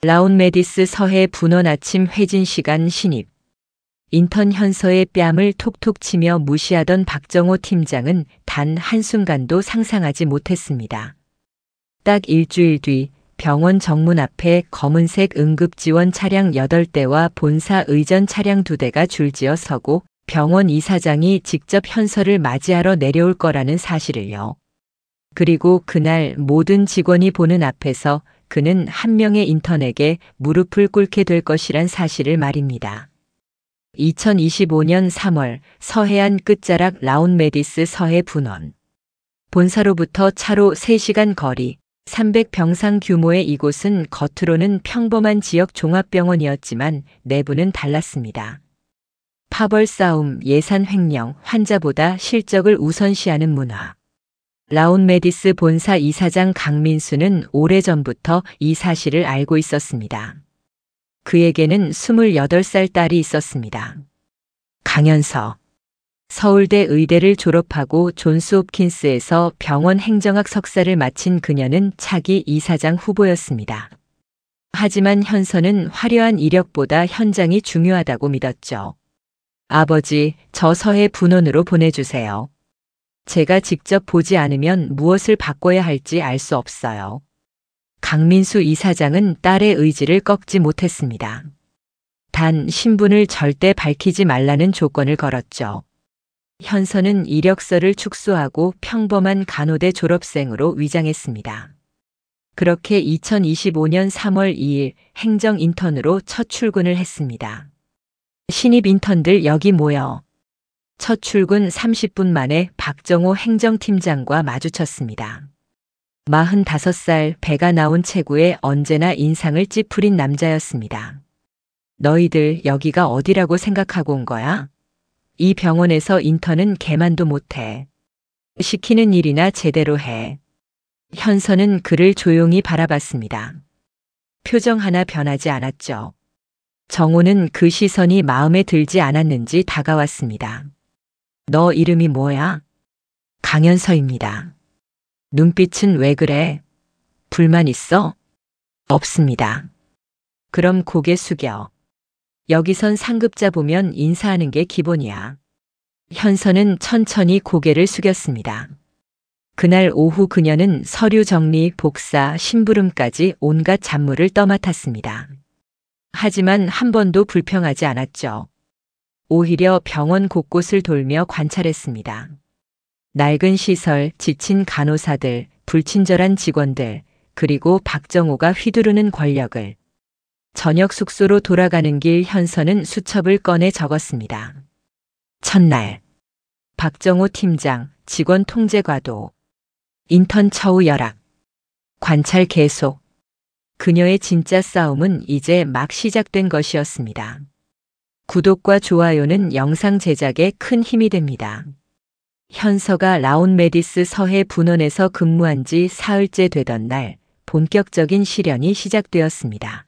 라운메디스 서해 분원 아침 회진 시간 신입. 인턴 현서의 뺨을 톡톡 치며 무시하던 박정호 팀장은 단 한순간도 상상하지 못했습니다. 딱 일주일 뒤 병원 정문 앞에 검은색 응급지원 차량 8대와 본사 의전 차량 2대가 줄지어 서고 병원 이사장이 직접 현서를 맞이하러 내려올 거라는 사실을요. 그리고 그날 모든 직원이 보는 앞에서 그는 한 명의 인턴에게 무릎을 꿇게 될 것이란 사실을 말입니다. 2025년 3월 서해안 끝자락 라운메디스 서해 분원. 본사로부터 차로 3시간 거리, 300병상 규모의 이곳은 겉으로는 평범한 지역 종합병원이었지만 내부는 달랐습니다. 파벌 싸움, 예산 횡령, 환자보다 실적을 우선시하는 문화. 라운메디스 본사 이사장 강민수는 오래전부터 이 사실을 알고 있었습니다. 그에게는 28살 딸이 있었습니다. 강현서. 서울대 의대를 졸업하고 존스홉킨스에서 병원 행정학 석사를 마친 그녀는 차기 이사장 후보였습니다. 하지만 현서는 화려한 이력보다 현장이 중요하다고 믿었죠. 아버지, 저 서해 분원으로 보내주세요. 제가 직접 보지 않으면 무엇을 바꿔야 할지 알 수 없어요. 강민수 이사장은 딸의 의지를 꺾지 못했습니다. 단 신분을 절대 밝히지 말라는 조건을 걸었죠. 현서는 이력서를 축소하고 평범한 간호대 졸업생으로 위장했습니다. 그렇게 2025년 3월 2일 행정 인턴으로 첫 출근을 했습니다. 신입 인턴들 여기 모여. 첫 출근 30분 만에 박정호 행정팀장과 마주쳤습니다. 45살 배가 나온 체구에 언제나 인상을 찌푸린 남자였습니다. 너희들 여기가 어디라고 생각하고 온 거야? 이 병원에서 인턴은 개만도 못해. 시키는 일이나 제대로 해. 현서는 그를 조용히 바라봤습니다. 표정 하나 변하지 않았죠. 정호는 그 시선이 마음에 들지 않았는지 다가왔습니다. 너 이름이 뭐야? 강현서입니다. 눈빛은 왜 그래? 불만 있어? 없습니다. 그럼 고개 숙여. 여기선 상급자 보면 인사하는 게 기본이야. 현서는 천천히 고개를 숙였습니다. 그날 오후 그녀는 서류 정리, 복사, 심부름까지 온갖 잡무를 떠맡았습니다. 하지만 한 번도 불평하지 않았죠. 오히려 병원 곳곳을 돌며 관찰했습니다. 낡은 시설, 지친 간호사들, 불친절한 직원들, 그리고 박정호가 휘두르는 권력을. 저녁 숙소로 돌아가는 길 현서는 수첩을 꺼내 적었습니다. 첫날, 박정호 팀장, 직원 통제 과도, 인턴 처우 열악, 관찰 계속. 그녀의 진짜 싸움은 이제 막 시작된 것이었습니다. 구독과 좋아요는 영상 제작에 큰 힘이 됩니다. 현서가 라운메디스 서해 분원에서 근무한 지 사흘째 되던 날 본격적인 실현이 시작되었습니다.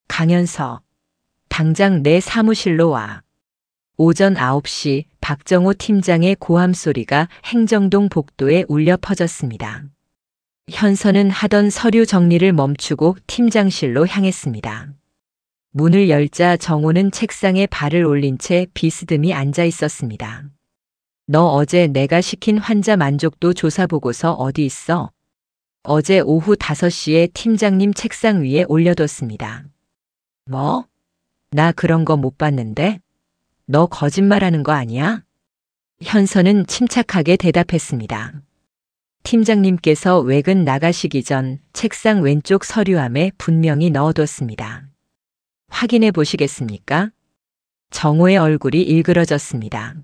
강현서, 당장 내 사무실로 와. 오전 9시 박정호 팀장의 고함 소리가 행정동 복도에 울려 퍼졌습니다. 현서는 하던 서류 정리를 멈추고 팀장실로 향했습니다. 문을 열자 정호는 책상에 발을 올린 채 비스듬히 앉아 있었습니다. 너 어제 내가 시킨 환자 만족도 조사 보고서 어디 있어? 어제 오후 5시에 팀장님 책상 위에 올려뒀습니다. 뭐? 나 그런 거 못 봤는데? 너 거짓말하는 거 아니야? 현서는 침착하게 대답했습니다. 팀장님께서 외근 나가시기 전 책상 왼쪽 서류함에 분명히 넣어뒀습니다. 확인해 보시겠습니까? 정호의 얼굴이 일그러졌습니다.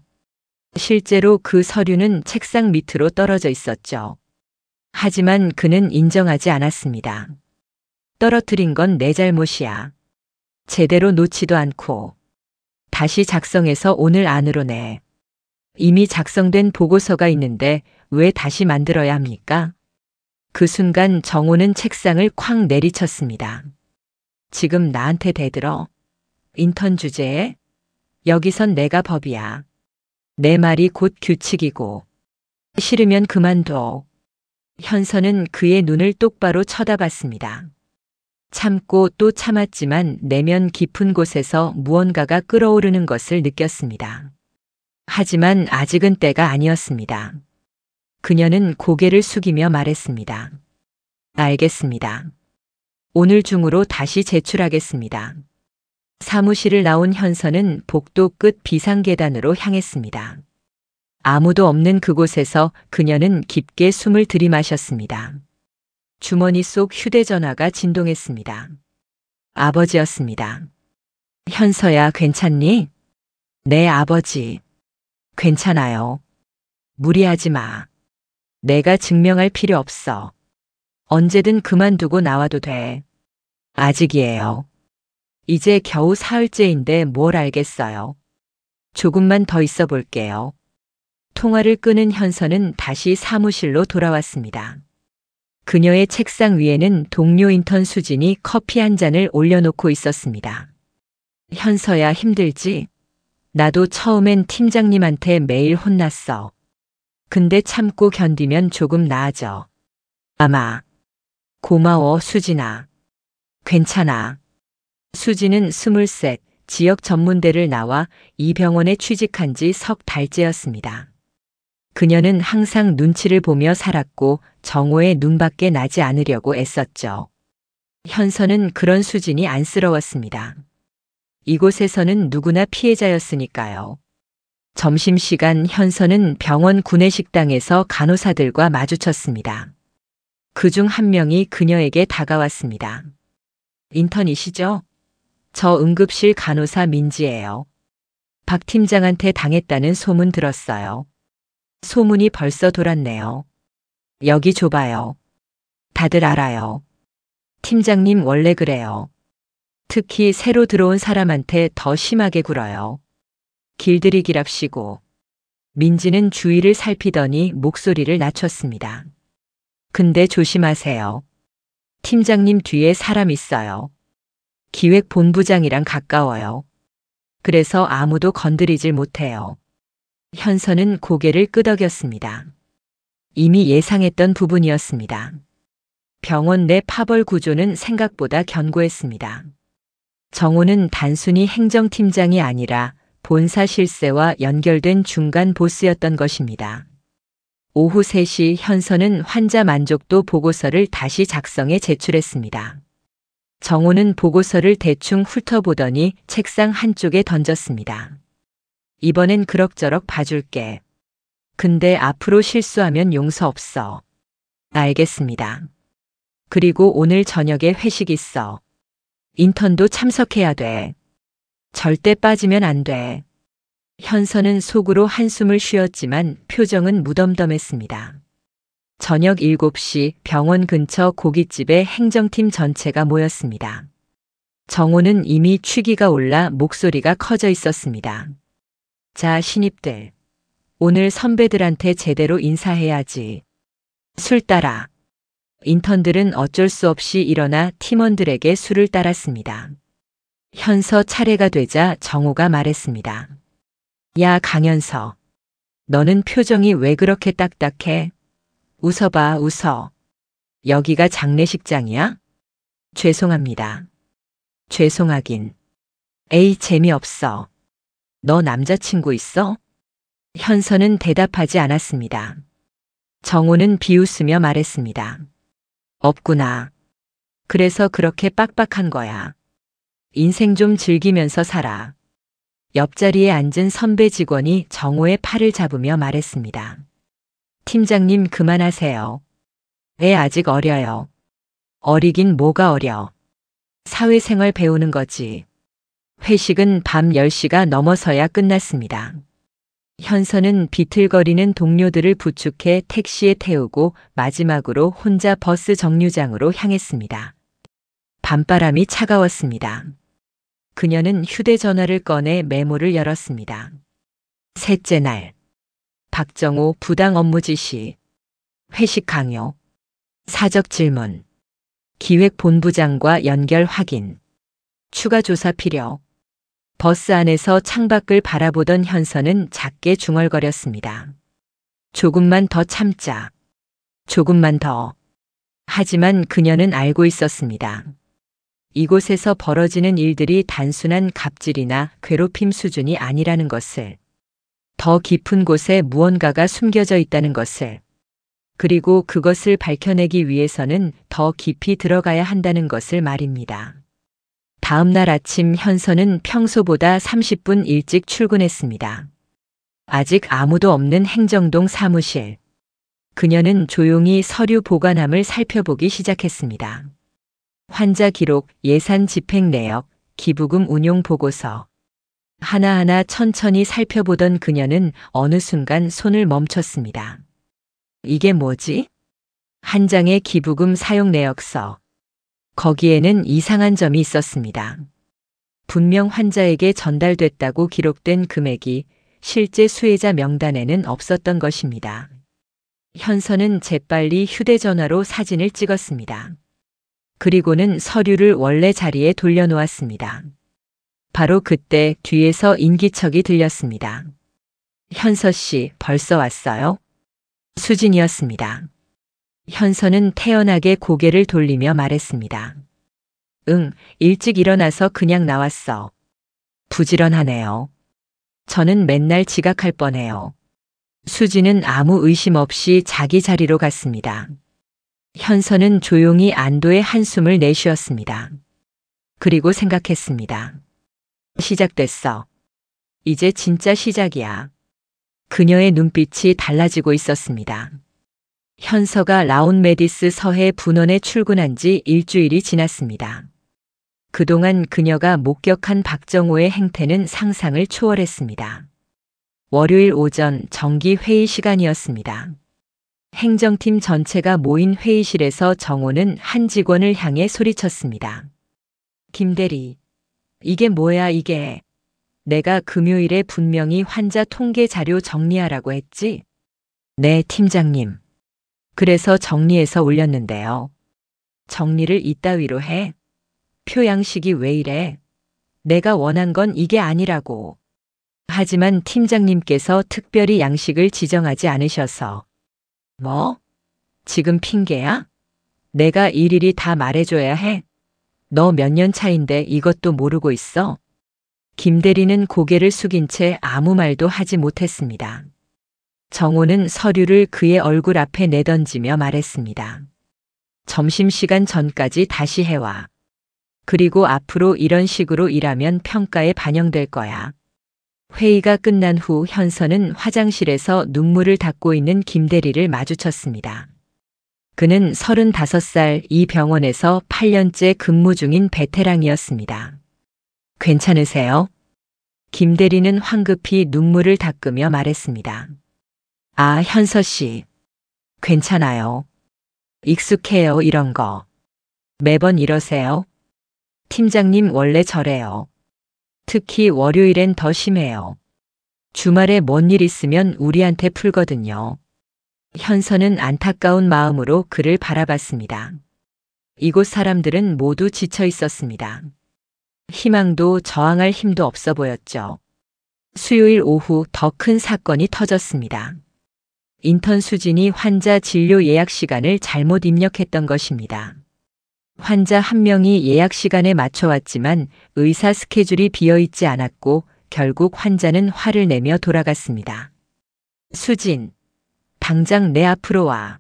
실제로 그 서류는 책상 밑으로 떨어져 있었죠. 하지만 그는 인정하지 않았습니다. 떨어뜨린 건 내 잘못이야. 제대로 놓지도 않고. 다시 작성해서 오늘 안으로 내. 이미 작성된 보고서가 있는데 왜 다시 만들어야 합니까? 그 순간 정호는 책상을 쾅 내리쳤습니다. 지금 나한테 대들어. 인턴 주제에? 여기선 내가 법이야. 내 말이 곧 규칙이고. 싫으면 그만둬. 현서는 그의 눈을 똑바로 쳐다봤습니다. 참고 또 참았지만 내면 깊은 곳에서 무언가가 끓어오르는 것을 느꼈습니다. 하지만 아직은 때가 아니었습니다. 그녀는 고개를 숙이며 말했습니다. 알겠습니다. 오늘 중으로 다시 제출하겠습니다. 사무실을 나온 현서는 복도 끝 비상계단으로 향했습니다. 아무도 없는 그곳에서 그녀는 깊게 숨을 들이마셨습니다. 주머니 속 휴대전화가 진동했습니다. 아버지였습니다. 현서야, 괜찮니? 네, 아버지. 괜찮아요. 무리하지 마. 내가 증명할 필요 없어. 언제든 그만두고 나와도 돼. 아직이에요. 이제 겨우 사흘째인데 뭘 알겠어요. 조금만 더 있어 볼게요. 통화를 끊은 현서는 다시 사무실로 돌아왔습니다. 그녀의 책상 위에는 동료 인턴 수진이 커피 한 잔을 올려놓고 있었습니다. 현서야, 힘들지? 나도 처음엔 팀장님한테 매일 혼났어. 근데 참고 견디면 조금 나아져. 아마. 고마워, 수진아. 괜찮아. 수진은 23, 지역 전문대를 나와 이 병원에 취직한 지 석 달째였습니다. 그녀는 항상 눈치를 보며 살았고 정호의 눈밖에 나지 않으려고 애썼죠. 현서는 그런 수진이 안쓰러웠습니다. 이곳에서는 누구나 피해자였으니까요. 점심시간 현서는 병원 구내식당에서 간호사들과 마주쳤습니다. 그중 한 명이 그녀에게 다가왔습니다. 인턴이시죠? 저 응급실 간호사 민지예요. 박 팀장한테 당했다는 소문 들었어요. 소문이 벌써 돌았네요. 여기 좁아요. 다들 알아요. 팀장님 원래 그래요. 특히 새로 들어온 사람한테 더 심하게 굴어요. 길들이기랍시고. 민지는 주위를 살피더니 목소리를 낮췄습니다. 근데 조심하세요. 팀장님 뒤에 사람 있어요. 기획본부장이랑 가까워요. 그래서 아무도 건드리질 못해요. 현서는 고개를 끄덕였습니다. 이미 예상했던 부분이었습니다. 병원 내 파벌 구조는 생각보다 견고했습니다. 정호는 단순히 행정팀장이 아니라 본사 실세와 연결된 중간 보스였던 것입니다. 오후 3시 현서는 환자 만족도 보고서를 다시 작성해 제출했습니다. 정호는 보고서를 대충 훑어보더니 책상 한쪽에 던졌습니다. 이번엔 그럭저럭 봐줄게. 근데 앞으로 실수하면 용서 없어. 알겠습니다. 그리고 오늘 저녁에 회식 있어. 인턴도 참석해야 돼. 절대 빠지면 안 돼. 현서는 속으로 한숨을 쉬었지만 표정은 무덤덤했습니다. 저녁 7시 병원 근처 고깃집에 행정팀 전체가 모였습니다. 정호는 이미 취기가 올라 목소리가 커져 있었습니다. 자, 신입들. 오늘 선배들한테 제대로 인사해야지. 술 따라. 인턴들은 어쩔 수 없이 일어나 팀원들에게 술을 따랐습니다. 현서 차례가 되자 정호가 말했습니다. 야, 강현서. 너는 표정이 왜 그렇게 딱딱해? 웃어봐, 웃어. 여기가 장례식장이야? 죄송합니다. 죄송하긴. 에이, 재미없어. 너 남자친구 있어? 현서는 대답하지 않았습니다. 정호는 비웃으며 말했습니다. 없구나. 그래서 그렇게 빡빡한 거야. 인생 좀 즐기면서 살아. 옆자리에 앉은 선배 직원이 정호의 팔을 잡으며 말했습니다. 팀장님 그만하세요. 애 아직 어려요. 어리긴 뭐가 어려. 사회생활 배우는 거지. 회식은 밤 10시가 넘어서야 끝났습니다. 현서는 비틀거리는 동료들을 부축해 택시에 태우고 마지막으로 혼자 버스 정류장으로 향했습니다. 밤바람이 차가웠습니다. 그녀는 휴대전화를 꺼내 메모를 열었습니다. 셋째 날. 박정호 부당 업무 지시. 회식 강요. 사적 질문. 기획본부장과 연결 확인. 추가 조사 필요. 버스 안에서 창밖을 바라보던 현서는 작게 중얼거렸습니다. 조금만 더 참자. 조금만 더. 하지만 그녀는 알고 있었습니다. 이곳에서 벌어지는 일들이 단순한 갑질이나 괴롭힘 수준이 아니라는 것을, 더 깊은 곳에 무언가가 숨겨져 있다는 것을, 그리고 그것을 밝혀내기 위해서는 더 깊이 들어가야 한다는 것을 말입니다. 다음 날 아침 현서는 평소보다 30분 일찍 출근했습니다. 아직 아무도 없는 행정동 사무실. 그녀는 조용히 서류 보관함을 살펴보기 시작했습니다. 환자 기록, 예산 집행 내역, 기부금 운용 보고서. 하나하나 천천히 살펴보던 그녀는 어느 순간 손을 멈췄습니다. 이게 뭐지? 한 장의 기부금 사용 내역서. 거기에는 이상한 점이 있었습니다. 분명 환자에게 전달됐다고 기록된 금액이 실제 수혜자 명단에는 없었던 것입니다. 현서는 재빨리 휴대전화로 사진을 찍었습니다. 그리고는 서류를 원래 자리에 돌려놓았습니다. 바로 그때 뒤에서 인기척이 들렸습니다. 현서 씨, 벌써 왔어요? 수진이었습니다. 현서는 태연하게 고개를 돌리며 말했습니다. 응, 일찍 일어나서 그냥 나왔어. 부지런하네요. 저는 맨날 지각할 뻔해요. 수진은 아무 의심 없이 자기 자리로 갔습니다. 현서는 조용히 안도의 한숨을 내쉬었습니다. 그리고 생각했습니다. 시작됐어. 이제 진짜 시작이야. 그녀의 눈빛이 달라지고 있었습니다. 현서가 라온메디스 서해 분원에 출근한 지 일주일이 지났습니다. 그동안 그녀가 목격한 박정호의 행태는 상상을 초월했습니다. 월요일 오전 정기 회의 시간이었습니다. 행정팀 전체가 모인 회의실에서 정호는 한 직원을 향해 소리쳤습니다. 김대리, 이게 뭐야 이게. 내가 금요일에 분명히 환자 통계 자료 정리하라고 했지? 네, 팀장님. 그래서 정리해서 올렸는데요. 정리를 이따위로 해? 표 양식이 왜 이래? 내가 원한 건 이게 아니라고. 하지만 팀장님께서 특별히 양식을 지정하지 않으셔서. 뭐? 지금 핑계야? 내가 일일이 다 말해줘야 해? 너 몇 년 차인데 이것도 모르고 있어? 김 대리는 고개를 숙인 채 아무 말도 하지 못했습니다. 정호는 서류를 그의 얼굴 앞에 내던지며 말했습니다. 점심시간 전까지 다시 해와. 그리고 앞으로 이런 식으로 일하면 평가에 반영될 거야. 회의가 끝난 후 현서는 화장실에서 눈물을 닦고 있는 김 대리를 마주쳤습니다. 그는 35살, 이 병원에서 8년째 근무 중인 베테랑이었습니다. 괜찮으세요? 김 대리는 황급히 눈물을 닦으며 말했습니다. 아, 현서 씨. 괜찮아요. 익숙해요, 이런 거. 매번 이러세요? 팀장님 원래 저래요. 특히 월요일엔 더 심해요. 주말에 뭔 일 있으면 우리한테 풀거든요. 현서는 안타까운 마음으로 그를 바라봤습니다. 이곳 사람들은 모두 지쳐 있었습니다. 희망도 저항할 힘도 없어 보였죠. 수요일 오후 더 큰 사건이 터졌습니다. 인턴 수진이 환자 진료 예약 시간을 잘못 입력했던 것입니다. 환자 한 명이 예약 시간에 맞춰왔지만 의사 스케줄이 비어있지 않았고 결국 환자는 화를 내며 돌아갔습니다. 수진, 당장 내 앞으로 와.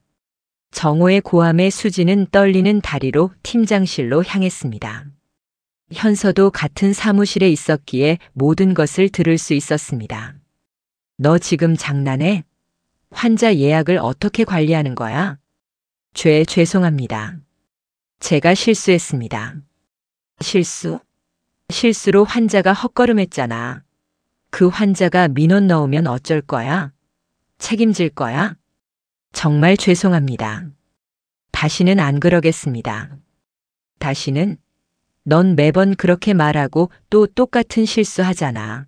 정호의 고함에 수진은 떨리는 다리로 팀장실로 향했습니다. 현서도 같은 사무실에 있었기에 모든 것을 들을 수 있었습니다. 너 지금 장난해? 환자 예약을 어떻게 관리하는 거야? 죄송합니다. 제가 실수했습니다. 실수? 실수로 환자가 헛걸음했잖아. 그 환자가 민원 넣으면 어쩔 거야? 책임질 거야? 정말 죄송합니다. 다시는 안 그러겠습니다. 다시는? 넌 매번 그렇게 말하고 또 똑같은 실수하잖아.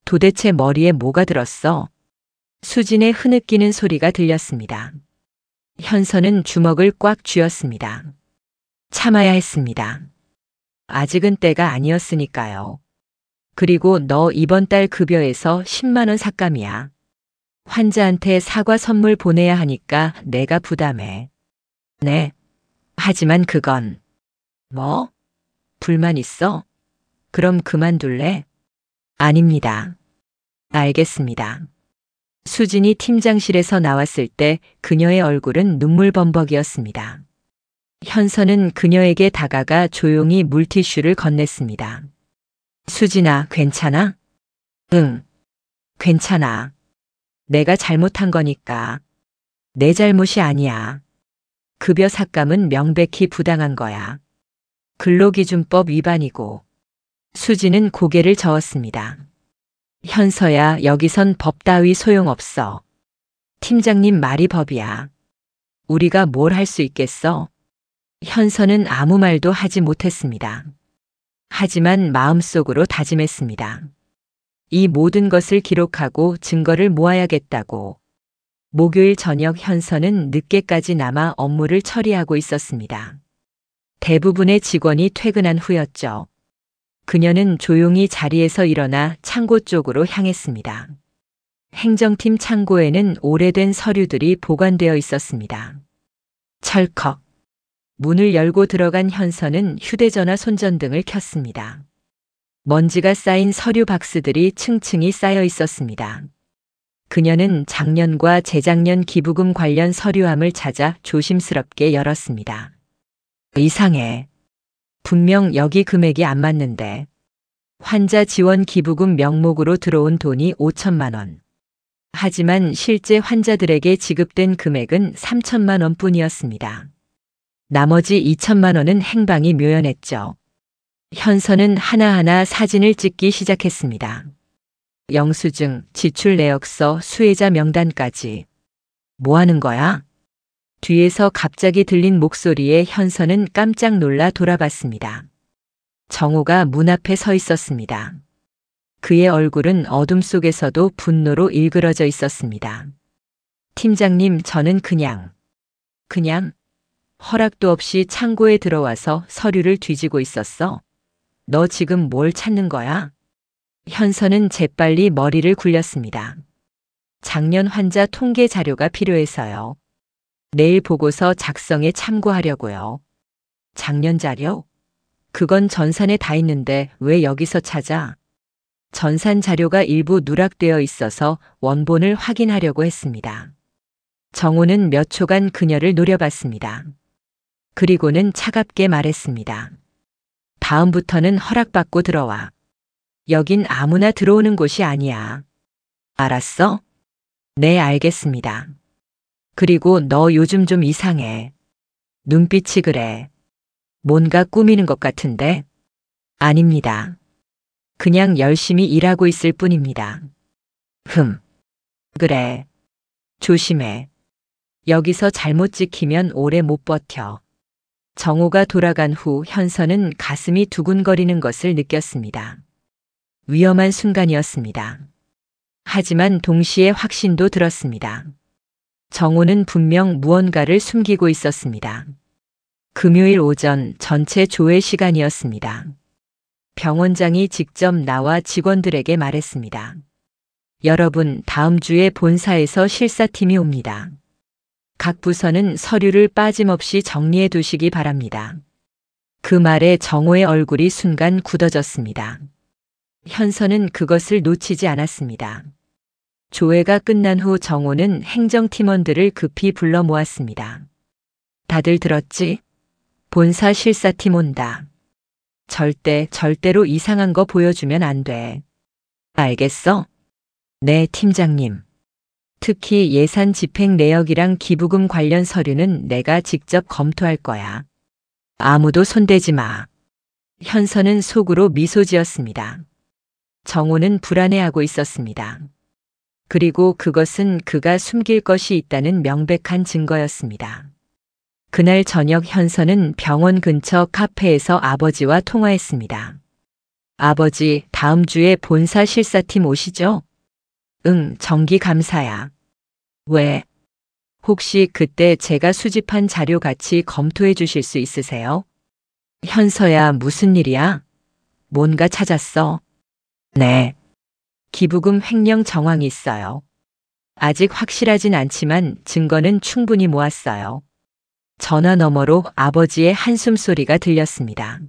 도대체 머리에 뭐가 들었어? 수진의 흐느끼는 소리가 들렸습니다. 현서는 주먹을 꽉 쥐었습니다. 참아야 했습니다. 아직은 때가 아니었으니까요. 그리고 너 이번 달 급여에서 10만 원 삭감이야. 환자한테 사과 선물 보내야 하니까 내가 부담해. 네. 하지만 그건. 뭐? 불만 있어? 그럼 그만둘래? 아닙니다. 알겠습니다. 수진이 팀장실에서 나왔을 때 그녀의 얼굴은 눈물범벅이었습니다. 현서는 그녀에게 다가가 조용히 물티슈를 건넸습니다. 수진아, 괜찮아? 응, 괜찮아. 내가 잘못한 거니까. 내 잘못이 아니야. 급여 삭감은 명백히 부당한 거야. 근로기준법 위반이고. 수진은 고개를 저었습니다. 현서야, 여기선 법 따위 소용없어. 팀장님 말이 법이야. 우리가 뭘 할 수 있겠어? 현서는 아무 말도 하지 못했습니다. 하지만 마음속으로 다짐했습니다. 이 모든 것을 기록하고 증거를 모아야겠다고. 목요일 저녁 현서는 늦게까지 남아 업무를 처리하고 있었습니다. 대부분의 직원이 퇴근한 후였죠. 그녀는 조용히 자리에서 일어나 창고 쪽으로 향했습니다. 행정팀 창고에는 오래된 서류들이 보관되어 있었습니다. 철컥. 문을 열고 들어간 현서는 휴대전화 손전등을 켰습니다. 먼지가 쌓인 서류 박스들이 층층이 쌓여 있었습니다. 그녀는 작년과 재작년 기부금 관련 서류함을 찾아 조심스럽게 열었습니다. 이상해. 분명 여기 금액이 안 맞는데. 환자 지원 기부금 명목으로 들어온 돈이 5천만 원. 하지만 실제 환자들에게 지급된 금액은 3천만 원뿐이었습니다. 나머지 2천만 원은 행방이 묘연했죠. 현서는 하나하나 사진을 찍기 시작했습니다. 영수증, 지출 내역서, 수혜자 명단까지. 뭐 하는 거야? 뒤에서 갑자기 들린 목소리에 현서는 깜짝 놀라 돌아봤습니다. 정호가 문 앞에 서 있었습니다. 그의 얼굴은 어둠 속에서도 분노로 일그러져 있었습니다. 팀장님, 저는 그냥 허락도 없이 창고에 들어와서 서류를 뒤지고 있었어. 너 지금 뭘 찾는 거야? 현서는 재빨리 머리를 굴렸습니다. 작년 환자 통계 자료가 필요해서요. 내일 보고서 작성에 참고하려고요. 작년 자료? 그건 전산에 다 있는데 왜 여기서 찾아? 전산 자료가 일부 누락되어 있어서 원본을 확인하려고 했습니다. 정호는 몇 초간 그녀를 노려봤습니다. 그리고는 차갑게 말했습니다. 다음부터는 허락받고 들어와. 여긴 아무나 들어오는 곳이 아니야. 알았어? 네, 알겠습니다. 그리고 너 요즘 좀 이상해. 눈빛이 그래. 뭔가 꾸미는 것 같은데? 아닙니다. 그냥 열심히 일하고 있을 뿐입니다. 그래. 조심해. 여기서 잘못 지키면 오래 못 버텨. 정호가 돌아간 후 현서는 가슴이 두근거리는 것을 느꼈습니다. 위험한 순간이었습니다. 하지만 동시에 확신도 들었습니다. 정호는 분명 무언가를 숨기고 있었습니다. 금요일 오전 전체 조회 시간이었습니다. 병원장이 직접 나와 직원들에게 말했습니다. 여러분, 다음 주에 본사에서 실사팀이 옵니다. 각 부서는 서류를 빠짐없이 정리해 두시기 바랍니다. 그 말에 정호의 얼굴이 순간 굳어졌습니다. 현서는 그것을 놓치지 않았습니다. 조회가 끝난 후 정호는 행정팀원들을 급히 불러 모았습니다. 다들 들었지? 본사 실사팀 온다. 절대로 이상한 거 보여주면 안 돼. 알겠어? 네, 팀장님. 특히 예산 집행 내역이랑 기부금 관련 서류는 내가 직접 검토할 거야. 아무도 손대지 마. 현서는 속으로 미소 지었습니다. 정호는 불안해하고 있었습니다. 그리고 그것은 그가 숨길 것이 있다는 명백한 증거였습니다. 그날 저녁 현서는 병원 근처 카페에서 아버지와 통화했습니다. 아버지, 다음 주에 본사 실사팀 오시죠? 응, 정기감사야. 왜? 혹시 그때 제가 수집한 자료 같이 검토해 주실 수 있으세요? 현서야, 무슨 일이야? 뭔가 찾았어? 네. 기부금 횡령 정황이 있어요. 아직 확실하진 않지만 증거는 충분히 모았어요. 전화 너머로 아버지의 한숨 소리가 들렸습니다.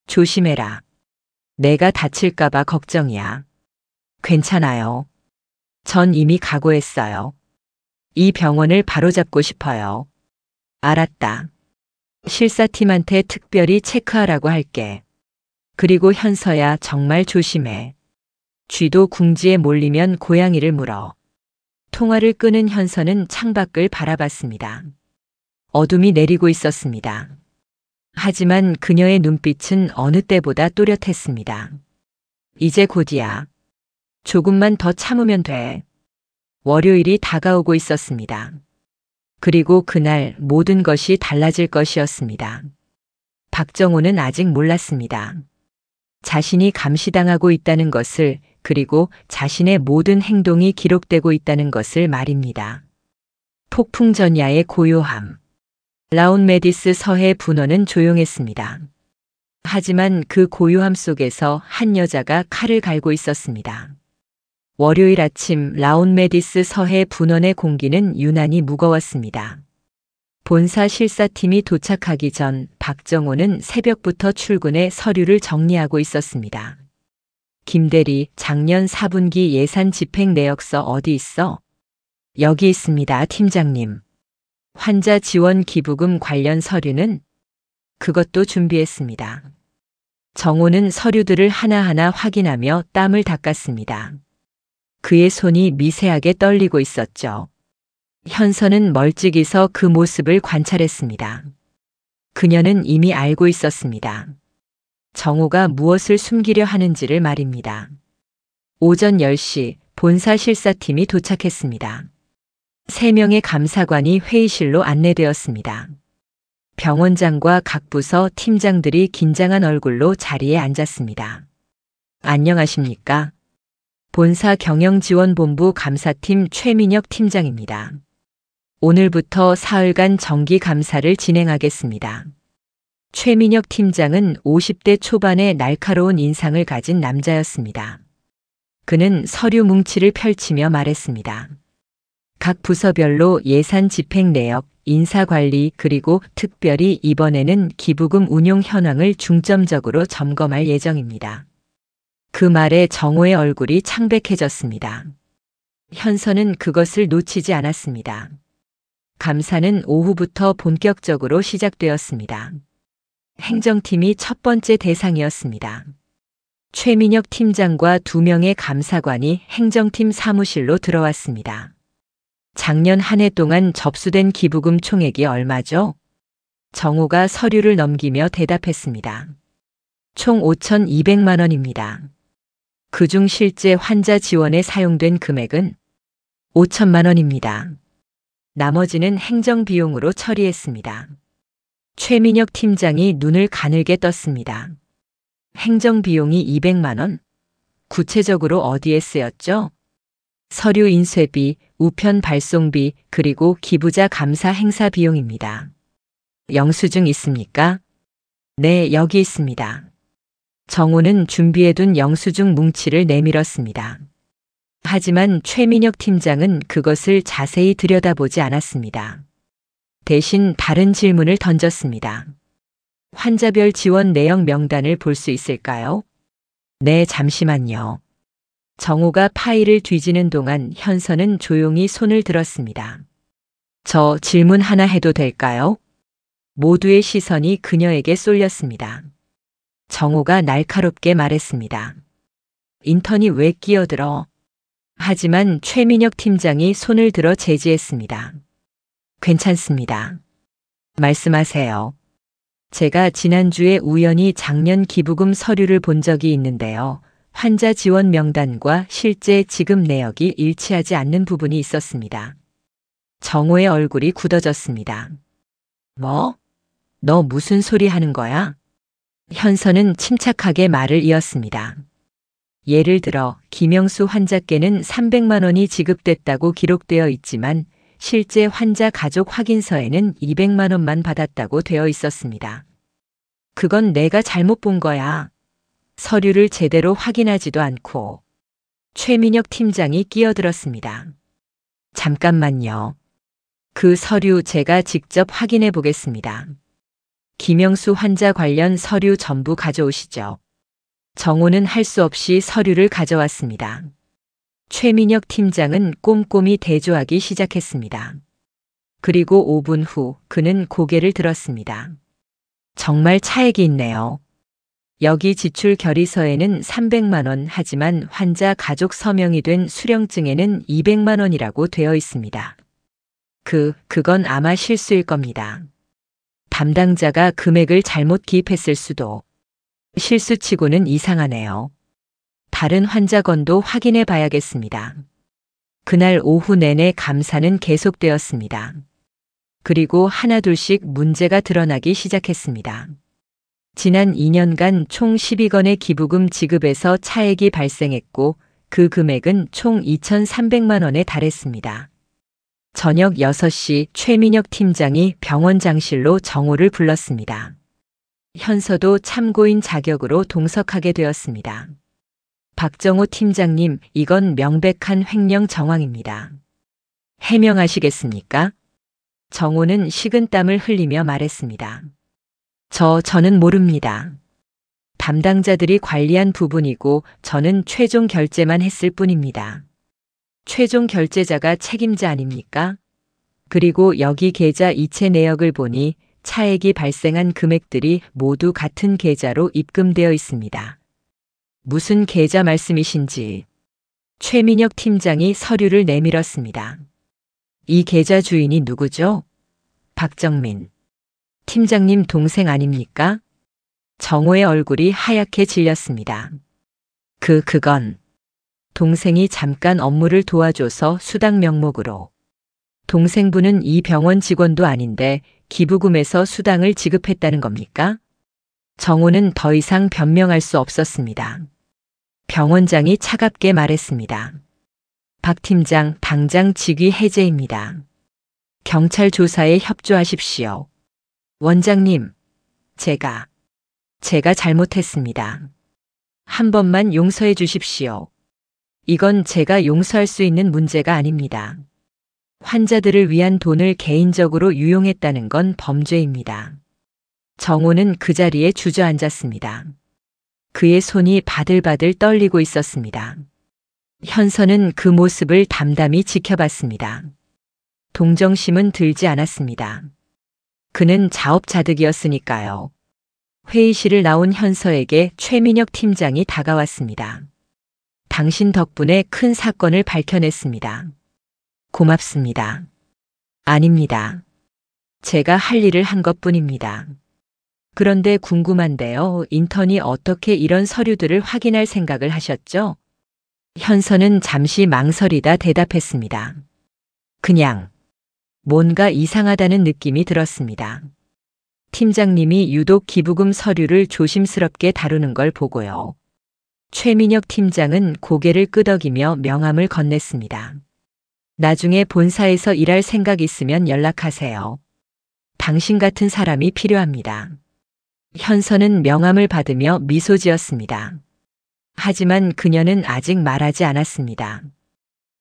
조심해라. 내가 다칠까봐 걱정이야. 괜찮아요. 전 이미 각오했어요. 이 병원을 바로잡고 싶어요. 알았다. 실사팀한테 특별히 체크하라고 할게. 그리고 현서야 정말 조심해. 쥐도 궁지에 몰리면 고양이를 물어. 통화를 끄는 현서는 창밖을 바라봤습니다. 어둠이 내리고 있었습니다. 하지만 그녀의 눈빛은 어느 때보다 또렷했습니다. 이제 곧이야. 조금만 더 참으면 돼. 월요일이 다가오고 있었습니다. 그리고 그날 모든 것이 달라질 것이었습니다. 박정호는 아직 몰랐습니다. 자신이 감시당하고 있다는 것을, 그리고 자신의 모든 행동이 기록되고 있다는 것을 말입니다. 폭풍 전야의 고요함. 라운메디스 서해 분원은 조용했습니다. 하지만 그 고요함 속에서 한 여자가 칼을 갈고 있었습니다. 월요일 아침 라운메디스 서해 분원의 공기는 유난히 무거웠습니다. 본사 실사팀이 도착하기 전 박정호는 새벽부터 출근해 서류를 정리하고 있었습니다. 김대리, 작년 4분기 예산 집행 내역서 어디 있어? 여기 있습니다, 팀장님. 환자 지원 기부금 관련 서류는? 그것도 준비했습니다. 정호는 서류들을 하나하나 확인하며 땀을 닦았습니다. 그의 손이 미세하게 떨리고 있었죠. 현서는 멀찍이 서 그 모습을 관찰했습니다. 그녀는 이미 알고 있었습니다. 정호가 무엇을 숨기려 하는지를 말입니다. 오전 10시 본사 실사팀이 도착했습니다. 3명의 감사관이 회의실로 안내되었습니다. 병원장과 각 부서 팀장들이 긴장한 얼굴로 자리에 앉았습니다. 안녕하십니까? 본사 경영지원본부 감사팀 최민혁 팀장입니다. 오늘부터 사흘간 정기 감사를 진행하겠습니다. 최민혁 팀장은 50대 초반의 날카로운 인상을 가진 남자였습니다. 그는 서류 뭉치를 펼치며 말했습니다. 각 부서별로 예산 집행 내역, 인사관리, 그리고 특별히 이번에는 기부금 운용 현황을 중점적으로 점검할 예정입니다. 그 말에 정호의 얼굴이 창백해졌습니다. 현서는 그것을 놓치지 않았습니다. 감사는 오후부터 본격적으로 시작되었습니다. 행정팀이 첫 번째 대상이었습니다. 최민혁 팀장과 2명의 감사관이 행정팀 사무실로 들어왔습니다. 작년 한 해 동안 접수된 기부금 총액이 얼마죠? 정호가 서류를 넘기며 대답했습니다. 총 5,200만 원입니다. 그중 실제 환자 지원에 사용된 금액은 5천만 원입니다. 나머지는 행정비용으로 처리했습니다. 최민혁 팀장이 눈을 가늘게 떴습니다. 행정비용이 200만 원? 구체적으로 어디에 쓰였죠? 서류 인쇄비, 우편 발송비, 그리고 기부자 감사 행사 비용입니다. 영수증 있습니까? 네, 여기 있습니다. 정호는 준비해둔 영수증 뭉치를 내밀었습니다. 하지만 최민혁 팀장은 그것을 자세히 들여다보지 않았습니다. 대신 다른 질문을 던졌습니다. 환자별 지원 내역 명단을 볼 수 있을까요? 네, 잠시만요. 정호가 파일을 뒤지는 동안 현서는 조용히 손을 들었습니다. 저 질문 하나 해도 될까요? 모두의 시선이 그녀에게 쏠렸습니다. 정호가 날카롭게 말했습니다. 인턴이 왜 끼어들어? 하지만 최민혁 팀장이 손을 들어 제지했습니다. 괜찮습니다. 말씀하세요. 제가 지난주에 우연히 작년 기부금 서류를 본 적이 있는데요. 환자 지원 명단과 실제 지급 내역이 일치하지 않는 부분이 있었습니다. 정호의 얼굴이 굳어졌습니다. 뭐? 너 무슨 소리 하는 거야? 현서는 침착하게 말을 이었습니다. 예를 들어 김영수 환자께는 300만 원이 지급됐다고 기록되어 있지만 실제 환자 가족 확인서에는 200만 원만 받았다고 되어 있었습니다. 그건 내가 잘못 본 거야. 서류를 제대로 확인하지도 않고. 최민혁 팀장이 끼어들었습니다. 잠깐만요. 그 서류 제가 직접 확인해 보겠습니다. 김영수 환자 관련 서류 전부 가져오시죠. 정호는 할 수 없이 서류를 가져왔습니다. 최민혁 팀장은 꼼꼼히 대조하기 시작했습니다. 그리고 5분 후 그는 고개를 들었습니다. 정말 차액이 있네요. 여기 지출 결의서에는 300만 원 하지만 환자 가족 서명이 된 수령증에는 200만 원이라고 되어 있습니다. 그건 아마 실수일 겁니다. 담당자가 금액을 잘못 기입했을 수도. 실수치고는 이상하네요. 다른 환자 건도 확인해 봐야겠습니다. 그날 오후 내내 감사는 계속되었습니다. 그리고 하나둘씩 문제가 드러나기 시작했습니다. 지난 2년간 총 12건의 기부금 지급에서 차액이 발생했고 그 금액은 총 2,300만 원에 달했습니다. 저녁 6시 최민혁 팀장이 병원 장실로 정호를 불렀습니다. 현서도 참고인 자격으로 동석하게 되었습니다. 박정호 팀장님, 이건 명백한 횡령 정황입니다. 해명하시겠습니까? 정호는 식은땀을 흘리며 말했습니다. 저는 모릅니다. 담당자들이 관리한 부분이고 저는 최종 결제만 했을 뿐입니다. 최종 결제자가 책임자 아닙니까? 그리고 여기 계좌 이체 내역을 보니 차액이 발생한 금액들이 모두 같은 계좌로 입금되어 있습니다. 무슨 계좌 말씀이신지. 최민혁 팀장이 서류를 내밀었습니다. 이 계좌 주인이 누구죠? 박정민. 팀장님 동생 아닙니까? 정호의 얼굴이 하얗게 질렸습니다. 그건 동생이 잠깐 업무를 도와줘서 수당 명목으로. 동생분은 이 병원 직원도 아닌데 기부금에서 수당을 지급했다는 겁니까? 정호는 더 이상 변명할 수 없었습니다. 병원장이 차갑게 말했습니다. 박 팀장, 당장 직위 해제입니다. 경찰 조사에 협조하십시오. 원장님, 제가 잘못했습니다. 한 번만 용서해 주십시오. 이건 제가 용서할 수 있는 문제가 아닙니다. 환자들을 위한 돈을 개인적으로 유용했다는 건 범죄입니다. 정호는 그 자리에 주저앉았습니다. 그의 손이 바들바들 떨리고 있었습니다. 현서는 그 모습을 담담히 지켜봤습니다. 동정심은 들지 않았습니다. 그는 자업자득이었으니까요. 회의실을 나온 현서에게 최민혁 팀장이 다가왔습니다. 당신 덕분에 큰 사건을 밝혀냈습니다. 고맙습니다. 아닙니다. 제가 할 일을 한 것뿐입니다. 그런데 궁금한데요. 인턴이 어떻게 이런 서류들을 확인할 생각을 하셨죠? 현서는 잠시 망설이다 대답했습니다. 그냥 뭔가 이상하다는 느낌이 들었습니다. 팀장님이 유독 기부금 서류를 조심스럽게 다루는 걸 보고요. 최민혁 팀장은 고개를 끄덕이며 명함을 건넸습니다. 나중에 본사에서 일할 생각 있으면 연락하세요. 당신 같은 사람이 필요합니다. 현서는 명함을 받으며 미소 지었습니다. 하지만 그녀는 아직 말하지 않았습니다.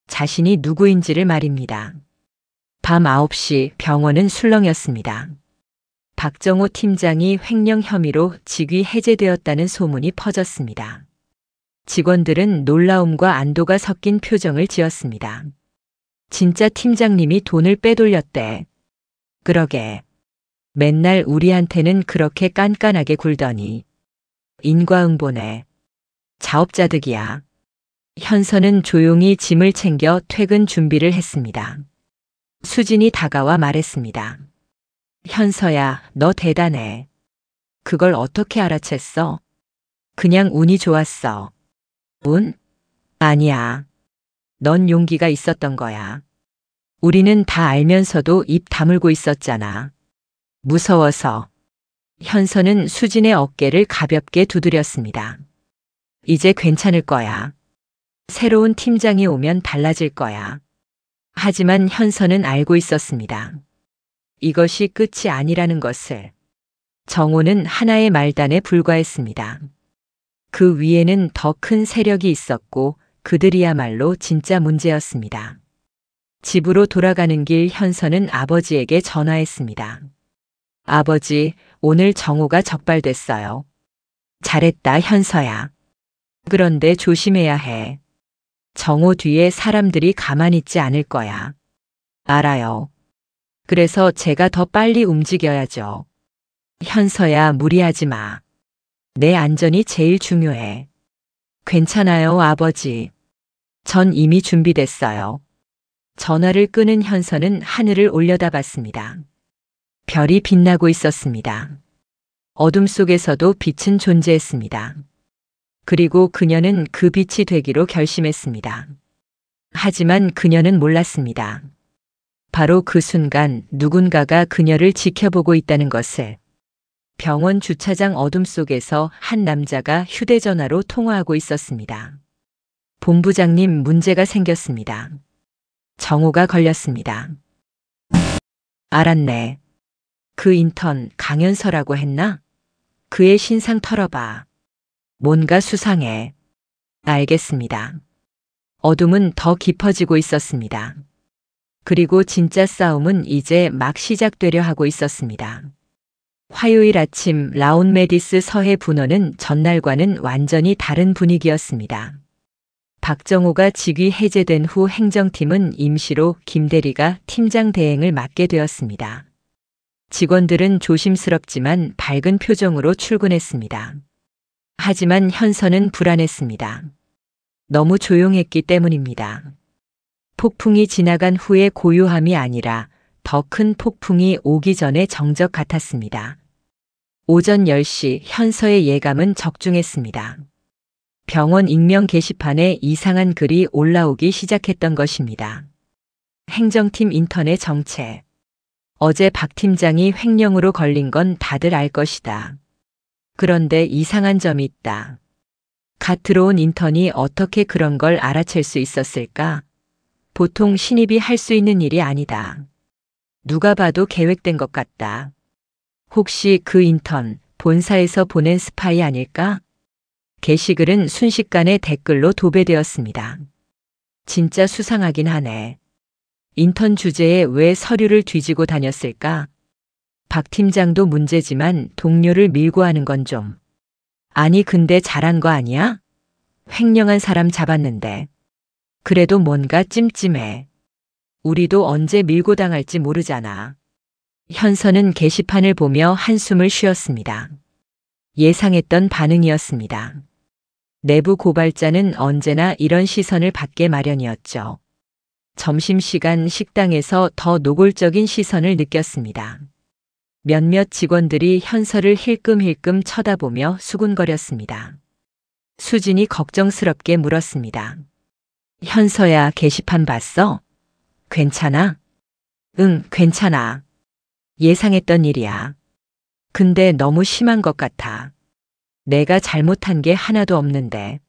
자신이 누구인지를 말입니다. 밤 9시 병원은 술렁였습니다. 박정호 팀장이 횡령 혐의로 직위 해제되었다는 소문이 퍼졌습니다. 직원들은 놀라움과 안도가 섞인 표정을 지었습니다. 진짜 팀장님이 돈을 빼돌렸대. 그러게. 맨날 우리한테는 그렇게 깐깐하게 굴더니. 인과응보네. 자업자득이야. 현서는 조용히 짐을 챙겨 퇴근 준비를 했습니다. 수진이 다가와 말했습니다. 현서야, 너 대단해. 그걸 어떻게 알아챘어? 그냥 운이 좋았어. 운? 아니야. 넌 용기가 있었던 거야. 우리는 다 알면서도 입 다물고 있었잖아. 무서워서. 현서는 수진의 어깨를 가볍게 두드렸습니다. 이제 괜찮을 거야. 새로운 팀장이 오면 달라질 거야. 하지만 현서는 알고 있었습니다. 이것이 끝이 아니라는 것을. 정호는 하나의 말단에 불과했습니다. 그 위에는 더 큰 세력이 있었고 그들이야말로 진짜 문제였습니다. 집으로 돌아가는 길 현서는 아버지에게 전화했습니다. 아버지, 오늘 정호가 적발됐어요. 잘했다, 현서야. 그런데 조심해야 해. 정호 뒤에 사람들이 가만히 있지 않을 거야. 알아요. 그래서 제가 더 빨리 움직여야죠. 현서야, 무리하지 마. 내 안전이 제일 중요해. 괜찮아요, 아버지. 전 이미 준비됐어요. 전화를 끄는 현서는 하늘을 올려다봤습니다. 별이 빛나고 있었습니다. 어둠 속에서도 빛은 존재했습니다. 그리고 그녀는 그 빛이 되기로 결심했습니다. 하지만 그녀는 몰랐습니다. 바로 그 순간 누군가가 그녀를 지켜보고 있다는 것을. 병원 주차장 어둠 속에서 한 남자가 휴대전화로 통화하고 있었습니다. 본부장님, 문제가 생겼습니다. 정호가 걸렸습니다. 알았네. 그 인턴 강연서라고 했나? 그의 신상 털어봐. 뭔가 수상해. 알겠습니다. 어둠은 더 깊어지고 있었습니다. 그리고 진짜 싸움은 이제 막 시작되려 하고 있었습니다. 화요일 아침 라온메디스 서해 분원은 전날과는 완전히 다른 분위기였습니다. 박정호가 직위 해제된 후 행정팀은 임시로 김 대리가 팀장 대행을 맡게 되었습니다. 직원들은 조심스럽지만 밝은 표정으로 출근했습니다. 하지만 현서는 불안했습니다. 너무 조용했기 때문입니다. 폭풍이 지나간 후의 고요함이 아니라 더 큰 폭풍이 오기 전의 정적 같았습니다. 오전 10시 현서의 예감은 적중했습니다. 병원 익명 게시판에 이상한 글이 올라오기 시작했던 것입니다. 행정팀 인턴의 정체. 어제 박 팀장이 횡령으로 걸린 건 다들 알 것이다. 그런데 이상한 점이 있다. 갓 들어온 인턴이 어떻게 그런 걸 알아챌 수 있었을까? 보통 신입이 할 수 있는 일이 아니다. 누가 봐도 계획된 것 같다. 혹시 그 인턴 본사에서 보낸 스파이 아닐까? 게시글은 순식간에 댓글로 도배되었습니다. 진짜 수상하긴 하네. 인턴 주제에 왜 서류를 뒤지고 다녔을까? 박 팀장도 문제지만 동료를 밀고 하는 건 좀. 아니 근데 잘한 거 아니야? 횡령한 사람 잡았는데. 그래도 뭔가 찜찜해. 우리도 언제 밀고 당할지 모르잖아. 현서는 게시판을 보며 한숨을 쉬었습니다. 예상했던 반응이었습니다. 내부 고발자는 언제나 이런 시선을 받게 마련이었죠. 점심시간 식당에서 더 노골적인 시선을 느꼈습니다. 몇몇 직원들이 현서를 힐끔힐끔 쳐다보며 수군거렸습니다. 수진이 걱정스럽게 물었습니다. 현서야, 게시판 봤어? 괜찮아? 응, 괜찮아. 예상했던 일이야. 근데 너무 심한 것 같아. 내가 잘못한 게 하나도 없는데.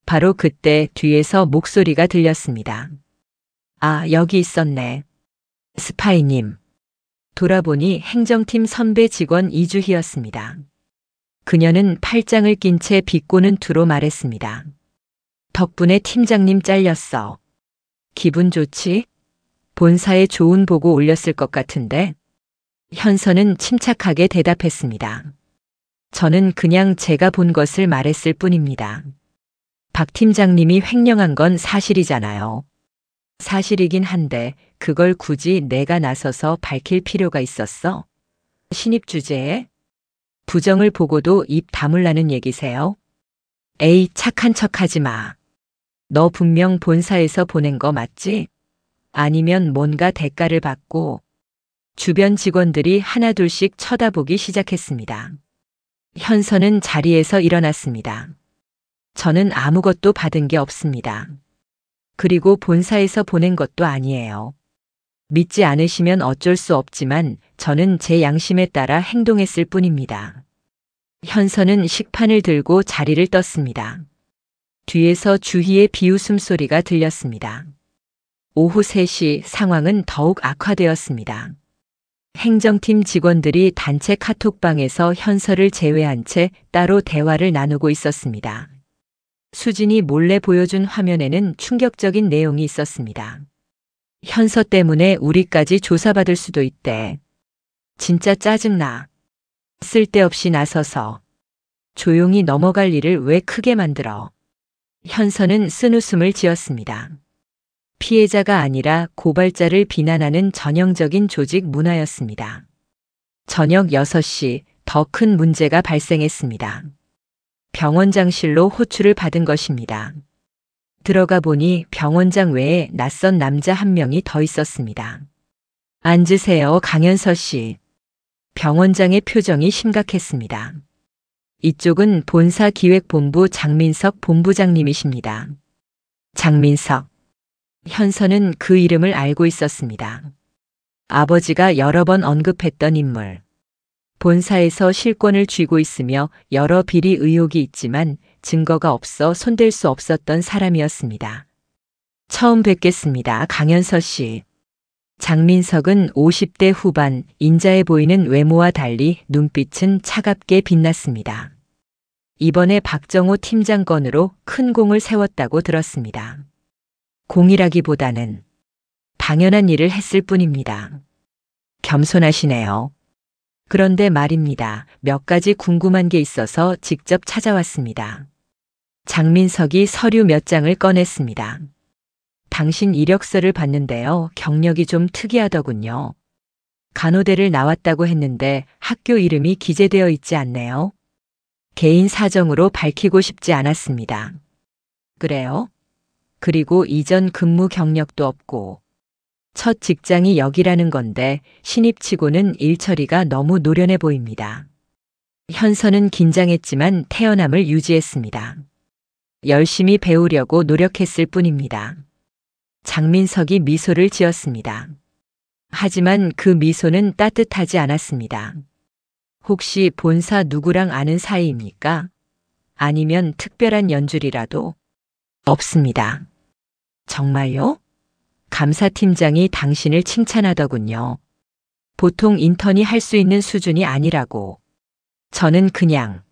바로 그때 뒤에서 목소리가 들렸습니다. 아, 여기 있었네. 스파이님. 돌아보니 행정팀 선배 직원 이주희였습니다. 그녀는 팔짱을 낀 채 비꼬는 투로 말했습니다. 덕분에 팀장님 잘렸어. 기분 좋지? 본사에 좋은 보고 올렸을 것 같은데. 현서는 침착하게 대답했습니다. 저는 그냥 제가 본 것을 말했을 뿐입니다. 박 팀장님이 횡령한 건 사실이잖아요. 사실이긴 한데 그걸 굳이 내가 나서서 밝힐 필요가 있었어? 신입 주제에? 부정을 보고도 입 다물라는 얘기세요? 에이, 착한 척하지 마. 너 분명 본사에서 보낸 거 맞지? 아니면 뭔가 대가를 받고. 주변 직원들이 하나둘씩 쳐다보기 시작했습니다. 현서는 자리에서 일어났습니다. 저는 아무것도 받은 게 없습니다. 그리고 본사에서 보낸 것도 아니에요. 믿지 않으시면 어쩔 수 없지만 저는 제 양심에 따라 행동했을 뿐입니다. 현서는 식판을 들고 자리를 떴습니다. 뒤에서 주희의 비웃음 소리가 들렸습니다. 오후 3시 상황은 더욱 악화되었습니다. 행정팀 직원들이 단체 카톡방에서 현서를 제외한 채 따로 대화를 나누고 있었습니다. 수진이 몰래 보여준 화면에는 충격적인 내용이 있었습니다. 현서 때문에 우리까지 조사받을 수도 있대. 진짜 짜증나. 쓸데없이 나서서 조용히 넘어갈 일을 왜 크게 만들어. 현서는 쓴웃음을 지었습니다. 피해자가 아니라 고발자를 비난하는 전형적인 조직 문화였습니다. 저녁 6시 더 큰 문제가 발생했습니다. 병원장실로 호출을 받은 것입니다. 들어가 보니 병원장 외에 낯선 남자 한 명이 더 있었습니다. 앉으세요, 강현서 씨. 병원장의 표정이 심각했습니다. 이쪽은 본사기획본부 장민석 본부장님이십니다. 장민석. 현서는 그 이름을 알고 있었습니다. 아버지가 여러 번 언급했던 인물. 본사에서 실권을 쥐고 있으며 여러 비리 의혹이 있지만 증거가 없어 손댈 수 없었던 사람이었습니다. 처음 뵙겠습니다, 강현서 씨. 장민석은 50대 후반, 인자해 보이는 외모와 달리 눈빛은 차갑게 빛났습니다. 이번에 박정호 팀장 건으로 큰 공을 세웠다고 들었습니다. 공이라기보다는 당연한 일을 했을 뿐입니다. 겸손하시네요. 그런데 말입니다. 몇 가지 궁금한 게 있어서 직접 찾아왔습니다. 장민석이 서류 몇 장을 꺼냈습니다. 당신 이력서를 봤는데요. 경력이 좀 특이하더군요. 간호대를 나왔다고 했는데 학교 이름이 기재되어 있지 않네요. 개인 사정으로 밝히고 싶지 않았습니다. 그래요? 그리고 이전 근무 경력도 없고 첫 직장이 여기라는 건데 신입치고는 일처리가 너무 노련해 보입니다. 현서는 긴장했지만 태연함을 유지했습니다. 열심히 배우려고 노력했을 뿐입니다. 장민석이 미소를 지었습니다. 하지만 그 미소는 따뜻하지 않았습니다. 혹시 본사 누구랑 아는 사이입니까? 아니면 특별한 연줄이라도? 없습니다. 정말요? 감사팀장이 당신을 칭찬하더군요. 보통 인턴이 할 수 있는 수준이 아니라고. 저는 그냥.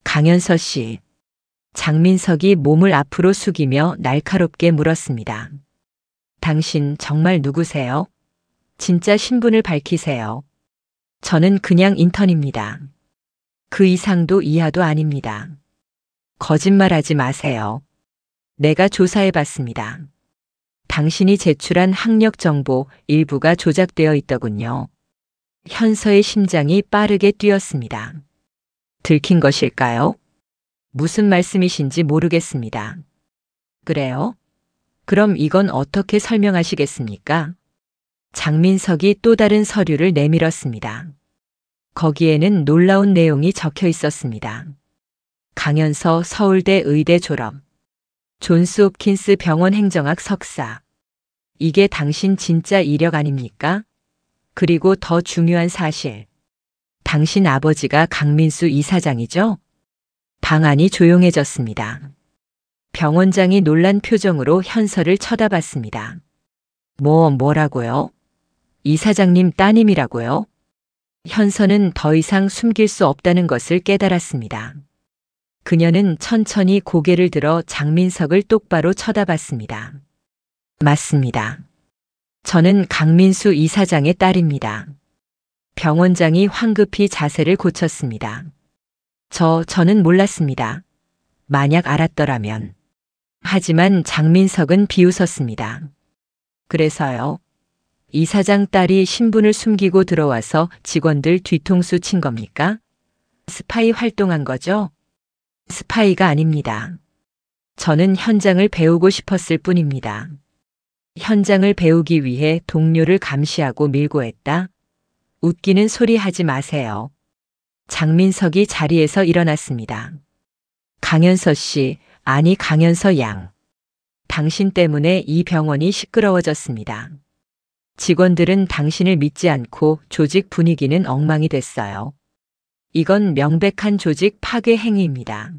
강현서 씨. 장민석이 몸을 앞으로 숙이며 날카롭게 물었습니다. 당신 정말 누구세요? 진짜 신분을 밝히세요. 저는 그냥 인턴입니다. 그 이상도 이하도 아닙니다. 거짓말하지 마세요. 내가 조사해봤습니다. 당신이 제출한 학력 정보 일부가 조작되어 있더군요. 현서의 심장이 빠르게 뛰었습니다. 들킨 것일까요? 무슨 말씀이신지 모르겠습니다. 그래요? 그럼 이건 어떻게 설명하시겠습니까? 장민석이 또 다른 서류를 내밀었습니다. 거기에는 놀라운 내용이 적혀 있었습니다. 강현서 서울대 의대 졸업. 존스 홉킨스 병원 행정학 석사. 이게 당신 진짜 이력 아닙니까? 그리고 더 중요한 사실. 당신 아버지가 강민수 이사장이죠? 방안이 조용해졌습니다. 병원장이 놀란 표정으로 현서를 쳐다봤습니다. 뭐라고요? 이사장님 따님이라고요? 현서는 더 이상 숨길 수 없다는 것을 깨달았습니다. 그녀는 천천히 고개를 들어 장민석을 똑바로 쳐다봤습니다. 맞습니다. 저는 강민수 이사장의 딸입니다. 병원장이 황급히 자세를 고쳤습니다. 저는 몰랐습니다. 만약 알았더라면. 하지만 장민석은 비웃었습니다. 그래서요. 이사장 딸이 신분을 숨기고 들어와서 직원들 뒤통수 친 겁니까? 스파이 활동한 거죠? 스파이가 아닙니다. 저는 현장을 배우고 싶었을 뿐입니다. 현장을 배우기 위해 동료를 감시하고 밀고 했다? 웃기는 소리 하지 마세요. 장민석이 자리에서 일어났습니다. 강현서 씨, 아니 강현서 양. 당신 때문에 이 병원이 시끄러워졌습니다. 직원들은 당신을 믿지 않고 조직 분위기는 엉망이 됐어요. 이건 명백한 조직 파괴 행위입니다.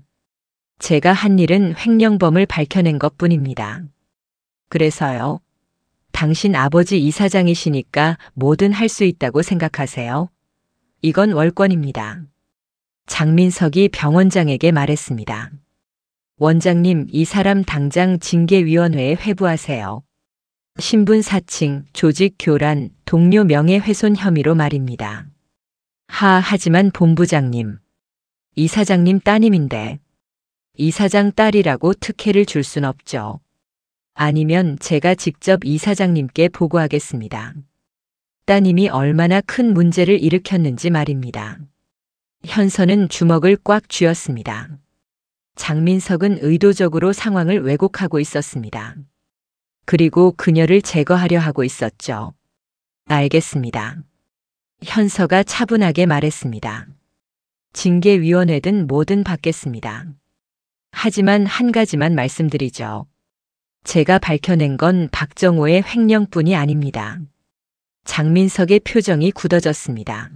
제가 한 일은 횡령범을 밝혀낸 것뿐입니다. 그래서요. 당신 아버지 이사장이시니까 뭐든 할 수 있다고 생각하세요? 이건 월권입니다. 장민석이 병원장에게 말했습니다. 원장님, 이 사람 당장 징계위원회에 회부하세요. 신분 사칭, 조직 교란, 동료 명예훼손 혐의로 말입니다. 하지만 본부장님, 이사장님 따님인데 이사장 딸이라고 특혜를 줄 순 없죠. 아니면 제가 직접 이사장님께 보고하겠습니다. 따님이 얼마나 큰 문제를 일으켰는지 말입니다. 현서는 주먹을 꽉 쥐었습니다. 장민석은 의도적으로 상황을 왜곡하고 있었습니다. 그리고 그녀를 제거하려 하고 있었죠. 알겠습니다. 현서가 차분하게 말했습니다. 징계위원회든 뭐든 받겠습니다. 하지만 한 가지만 말씀드리죠. 제가 밝혀낸 건 박정호의 횡령뿐이 아닙니다. 장민석의 표정이 굳어졌습니다.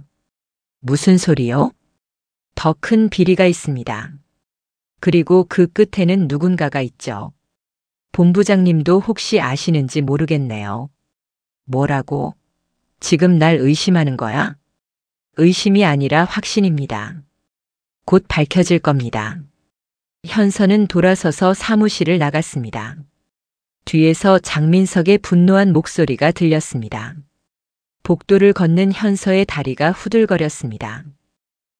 무슨 소리요? 더 큰 비리가 있습니다. 그리고 그 끝에는 누군가가 있죠. 본부장님도 혹시 아시는지 모르겠네요. 뭐라고? 지금 날 의심하는 거야? 의심이 아니라 확신입니다. 곧 밝혀질 겁니다. 현서는 돌아서서 사무실을 나갔습니다. 뒤에서 장민석의 분노한 목소리가 들렸습니다. 복도를 걷는 현서의 다리가 후들거렸습니다.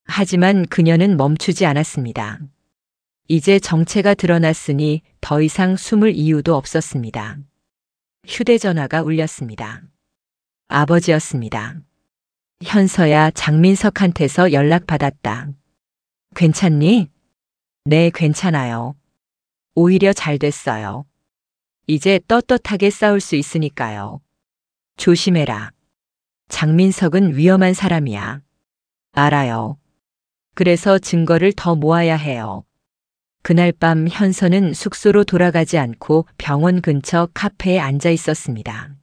하지만 그녀는 멈추지 않았습니다. 이제 정체가 드러났으니 더 이상 숨을 이유도 없었습니다. 휴대전화가 울렸습니다. 아버지였습니다. 현서야, 장민석한테서 연락받았다. 괜찮니? 네, 괜찮아요. 오히려 잘 됐어요. 이제 떳떳하게 싸울 수 있으니까요. 조심해라. 장민석은 위험한 사람이야. 알아요. 그래서 증거를 더 모아야 해요. 그날 밤 현서는 숙소로 돌아가지 않고 병원 근처 카페에 앉아 있었습니다.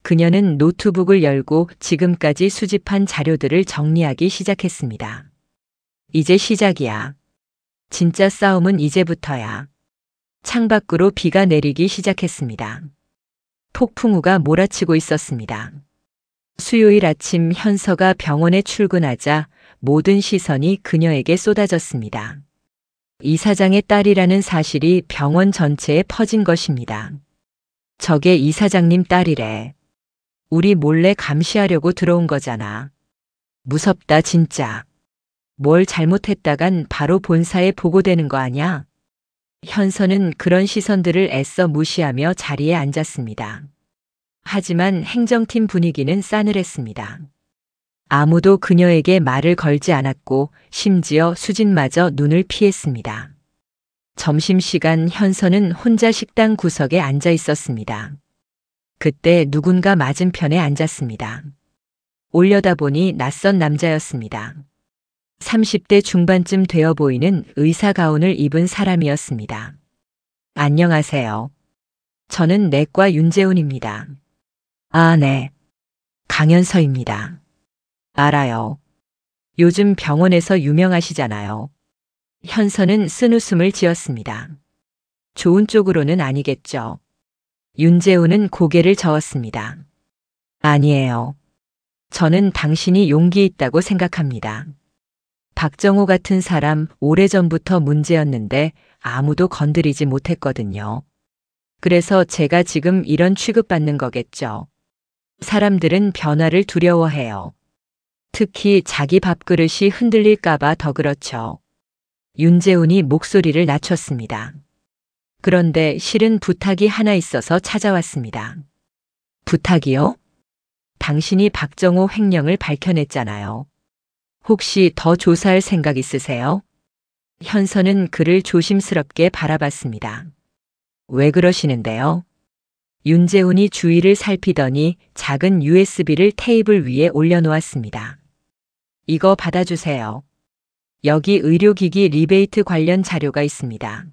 그녀는 노트북을 열고 지금까지 수집한 자료들을 정리하기 시작했습니다. 이제 시작이야. 진짜 싸움은 이제부터야. 창밖으로 비가 내리기 시작했습니다. 폭풍우가 몰아치고 있었습니다. 수요일 아침 현서가 병원에 출근하자 모든 시선이 그녀에게 쏟아졌습니다. 이사장의 딸이라는 사실이 병원 전체에 퍼진 것입니다. 저게 이사장님 딸이래. 우리 몰래 감시하려고 들어온 거잖아. 무섭다 진짜. 뭘 잘못했다간 바로 본사에 보고되는 거 아냐? 현서는 그런 시선들을 애써 무시하며 자리에 앉았습니다. 하지만 행정팀 분위기는 싸늘했습니다. 아무도 그녀에게 말을 걸지 않았고 심지어 수진마저 눈을 피했습니다. 점심시간 현서는 혼자 식당 구석에 앉아 있었습니다. 그때 누군가 맞은편에 앉았습니다. 올려다보니 낯선 남자였습니다. 30대 중반쯤 되어 보이는 의사 가운을 입은 사람이었습니다. 안녕하세요. 저는 내과 윤재훈입니다. 아, 네. 강현서입니다. 알아요. 요즘 병원에서 유명하시잖아요. 현서는 쓴웃음을 지었습니다. 좋은 쪽으로는 아니겠죠. 윤재훈은 고개를 저었습니다. 아니에요. 저는 당신이 용기 있다고 생각합니다. 박정호 같은 사람 오래전부터 문제였는데 아무도 건드리지 못했거든요. 그래서 제가 지금 이런 취급받는 거겠죠. 사람들은 변화를 두려워해요. 특히 자기 밥그릇이 흔들릴까봐 더 그렇죠. 윤재훈이 목소리를 낮췄습니다. 그런데 실은 부탁이 하나 있어서 찾아왔습니다. 부탁이요? 당신이 박정호 횡령을 밝혀냈잖아요. 혹시 더 조사할 생각 있으세요? 현서는 그를 조심스럽게 바라봤습니다. 왜 그러시는데요? 윤재훈이 주위를 살피더니 작은 USB를 테이블 위에 올려놓았습니다. 이거 받아주세요. 여기 의료기기 리베이트 관련 자료가 있습니다.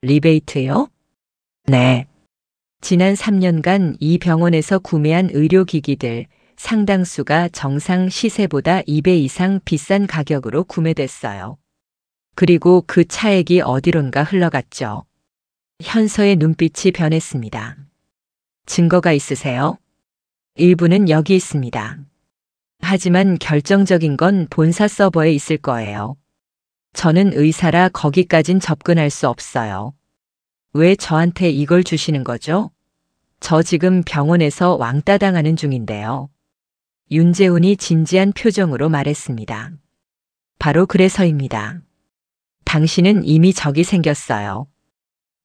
리베이트요? 네. 지난 3년간 이 병원에서 구매한 의료기기들 상당수가 정상 시세보다 2배 이상 비싼 가격으로 구매됐어요. 그리고 그 차액이 어디론가 흘러갔죠. 현서의 눈빛이 변했습니다. 증거가 있으세요? 일부는 여기 있습니다. 하지만 결정적인 건 본사 서버에 있을 거예요. 저는 의사라 거기까진 접근할 수 없어요. 왜 저한테 이걸 주시는 거죠? 저 지금 병원에서 왕따 당하는 중인데요. 윤재훈이 진지한 표정으로 말했습니다. 바로 그래서입니다. 당신은 이미 적이 생겼어요.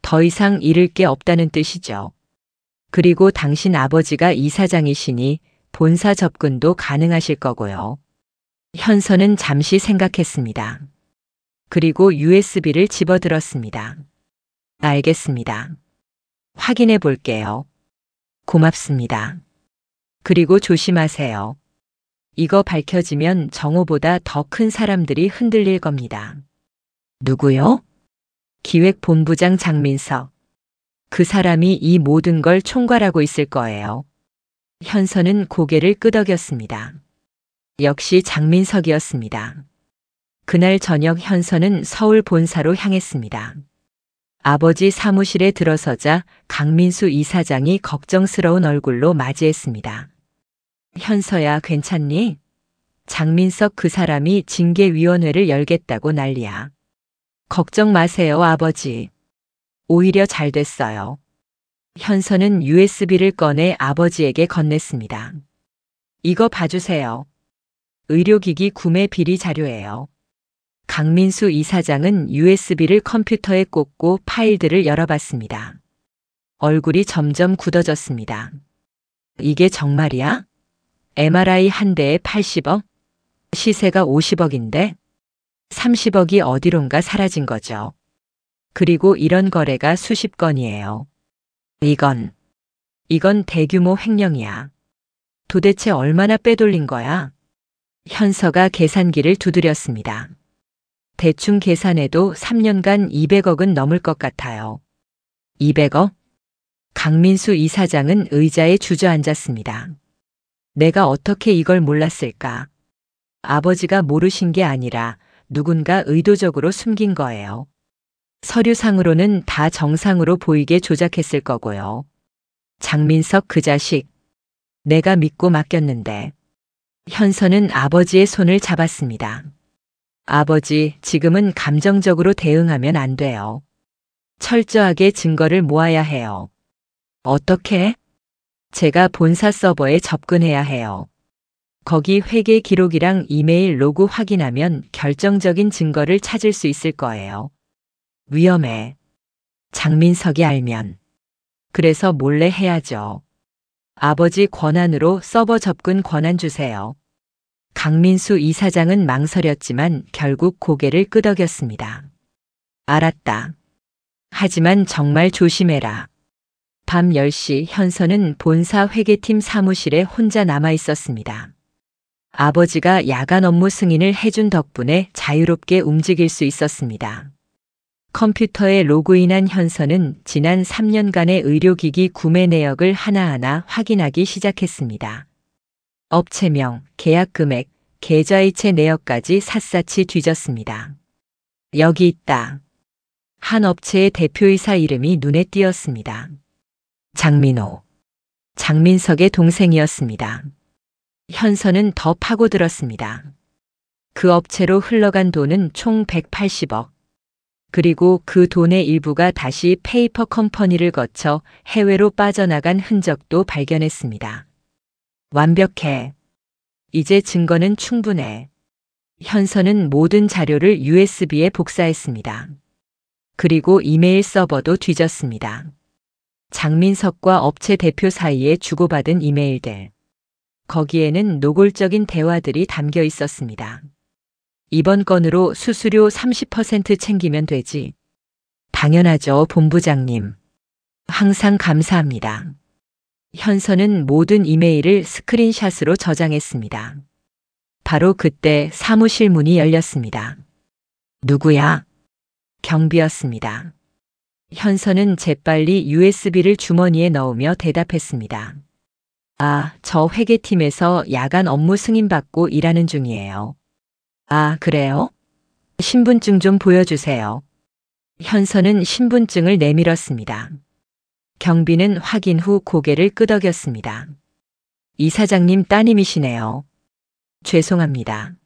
더 이상 잃을 게 없다는 뜻이죠. 그리고 당신 아버지가 이사장이시니 본사 접근도 가능하실 거고요. 현서는 잠시 생각했습니다. 그리고 USB를 집어들었습니다. 알겠습니다. 확인해 볼게요. 고맙습니다. 그리고 조심하세요. 이거 밝혀지면 정호보다 더 큰 사람들이 흔들릴 겁니다. 누구요? 기획본부장 장민석. 그 사람이 이 모든 걸 총괄하고 있을 거예요. 현서는 고개를 끄덕였습니다. 역시 장민석이었습니다. 그날 저녁 현서는 서울 본사로 향했습니다. 아버지 사무실에 들어서자 강민수 이사장이 걱정스러운 얼굴로 맞이했습니다. 현서야, 괜찮니? 장민석 그 사람이 징계위원회를 열겠다고 난리야. 걱정 마세요, 아버지. 오히려 잘 됐어요. 현서는 USB를 꺼내 아버지에게 건넸습니다. 이거 봐주세요. 의료기기 구매 비리 자료예요. 강민수 이사장은 USB를 컴퓨터에 꽂고 파일들을 열어봤습니다. 얼굴이 점점 굳어졌습니다. 이게 정말이야? MRI 한 대에 80억? 시세가 50억인데? 30억이 어디론가 사라진 거죠. 그리고 이런 거래가 수십 건이에요. 이건 대규모 횡령이야. 도대체 얼마나 빼돌린 거야? 현서가 계산기를 두드렸습니다. 대충 계산해도 3년간 200억은 넘을 것 같아요. 200억? 강민수 이사장은 의자에 주저앉았습니다. 내가 어떻게 이걸 몰랐을까? 아버지가 모르신 게 아니라 누군가 의도적으로 숨긴 거예요. 서류상으로는 다 정상으로 보이게 조작했을 거고요. 장민석 그 자식. 내가 믿고 맡겼는데. 현서는 아버지의 손을 잡았습니다. 아버지, 지금은 감정적으로 대응하면 안 돼요. 철저하게 증거를 모아야 해요. 어떻게? 제가 본사 서버에 접근해야 해요. 거기 회계 기록이랑 이메일 로그 확인하면 결정적인 증거를 찾을 수 있을 거예요. 위험해. 장민석이 알면. 그래서 몰래 해야죠. 아버지 권한으로 서버 접근 권한 주세요. 강민수 이사장은 망설였지만 결국 고개를 끄덕였습니다. 알았다. 하지만 정말 조심해라. 밤 10시 현서는 본사 회계팀 사무실에 혼자 남아 있었습니다. 아버지가 야간 업무 승인을 해준 덕분에 자유롭게 움직일 수 있었습니다. 컴퓨터에 로그인한 현서는 지난 3년간의 의료기기 구매 내역을 하나하나 확인하기 시작했습니다. 업체명, 계약 금액, 계좌이체 내역까지 샅샅이 뒤졌습니다. 여기 있다. 한 업체의 대표이사 이름이 눈에 띄었습니다. 장민호. 장민석의 동생이었습니다. 현서는 더 파고들었습니다. 그 업체로 흘러간 돈은 총 180억. 그리고 그 돈의 일부가 다시 페이퍼 컴퍼니를 거쳐 해외로 빠져나간 흔적도 발견했습니다. 완벽해. 이제 증거는 충분해. 현서는 모든 자료를 USB에 복사했습니다. 그리고 이메일 서버도 뒤졌습니다. 장민석과 업체 대표 사이에 주고받은 이메일들. 거기에는 노골적인 대화들이 담겨 있었습니다. 이번 건으로 수수료 30% 챙기면 되지. 당연하죠, 본부장님. 항상 감사합니다. 현서는 모든 이메일을 스크린샷으로 저장했습니다. 바로 그때 사무실 문이 열렸습니다. 누구야? 경비였습니다. 현서는 재빨리 USB를 주머니에 넣으며 대답했습니다. 아, 저 회계팀에서 야간 업무 승인받고 일하는 중이에요. 아, 그래요? 신분증 좀 보여주세요. 현서는 신분증을 내밀었습니다. 경비는 확인 후 고개를 끄덕였습니다. 이사장님 따님이시네요. 죄송합니다.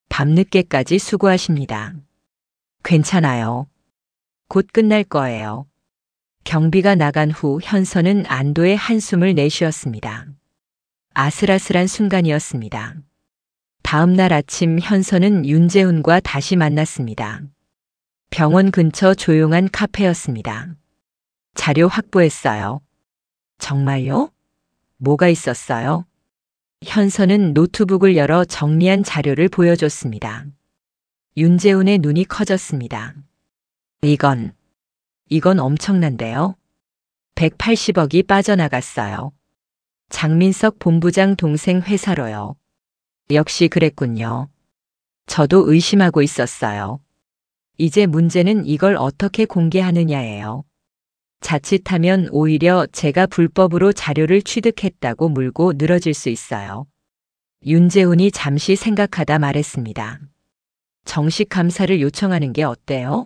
밤늦게까지 수고하십니다. 괜찮아요. 곧 끝날 거예요. 경비가 나간 후 현서는 안도의 한숨을 내쉬었습니다. 아슬아슬한 순간이었습니다. 다음 날 아침 현서는 윤재훈과 다시 만났습니다. 병원 근처 조용한 카페였습니다. 자료 확보했어요. 정말요? 뭐가 있었어요? 현서는 노트북을 열어 정리한 자료를 보여줬습니다. 윤재훈의 눈이 커졌습니다. 이건 엄청난데요. 180억이 빠져나갔어요. 장민석 본부장 동생 회사로요. 역시 그랬군요. 저도 의심하고 있었어요. 이제 문제는 이걸 어떻게 공개하느냐예요. 자칫하면 오히려 제가 불법으로 자료를 취득했다고 물고 늘어질 수 있어요. 윤재훈이 잠시 생각하다 말했습니다. 정식 감사를 요청하는 게 어때요?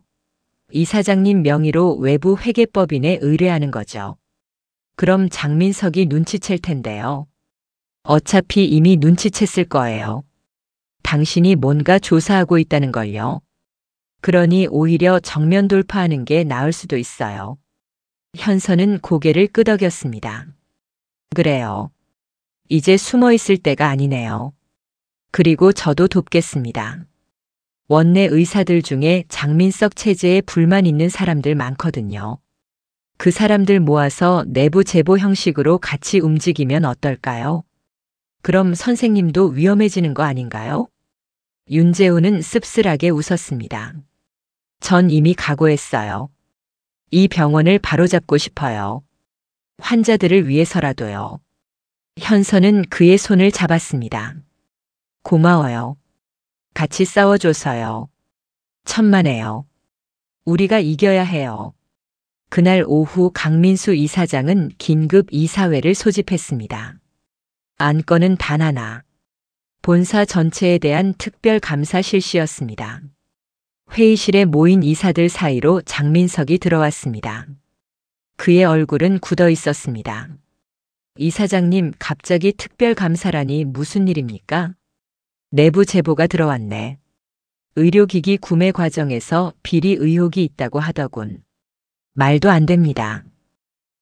이사장님 명의로 외부 회계법인에 의뢰하는 거죠. 그럼 장민석이 눈치챌 텐데요. 어차피 이미 눈치챘을 거예요. 당신이 뭔가 조사하고 있다는 걸요. 그러니 오히려 정면 돌파하는 게 나을 수도 있어요. 현서는 고개를 끄덕였습니다. 그래요. 이제 숨어 있을 때가 아니네요. 그리고 저도 돕겠습니다. 원내 의사들 중에 장민석 체제에 불만 있는 사람들 많거든요. 그 사람들 모아서 내부 제보 형식으로 같이 움직이면 어떨까요? 그럼 선생님도 위험해지는 거 아닌가요? 윤재훈은 씁쓸하게 웃었습니다. 전 이미 각오했어요. 이 병원을 바로잡고 싶어요. 환자들을 위해서라도요. 현서는 그의 손을 잡았습니다. 고마워요. 같이 싸워줘서요. 천만에요. 우리가 이겨야 해요. 그날 오후 강민수 이사장은 긴급 이사회를 소집했습니다. 안건은 단 하나. 본사 전체에 대한 특별 감사 실시였습니다. 회의실에 모인 이사들 사이로 장민석이 들어왔습니다. 그의 얼굴은 굳어 있었습니다. 이사장님, 갑자기 특별 감사라니 무슨 일입니까? 내부 제보가 들어왔네. 의료기기 구매 과정에서 비리 의혹이 있다고 하더군. 말도 안 됩니다.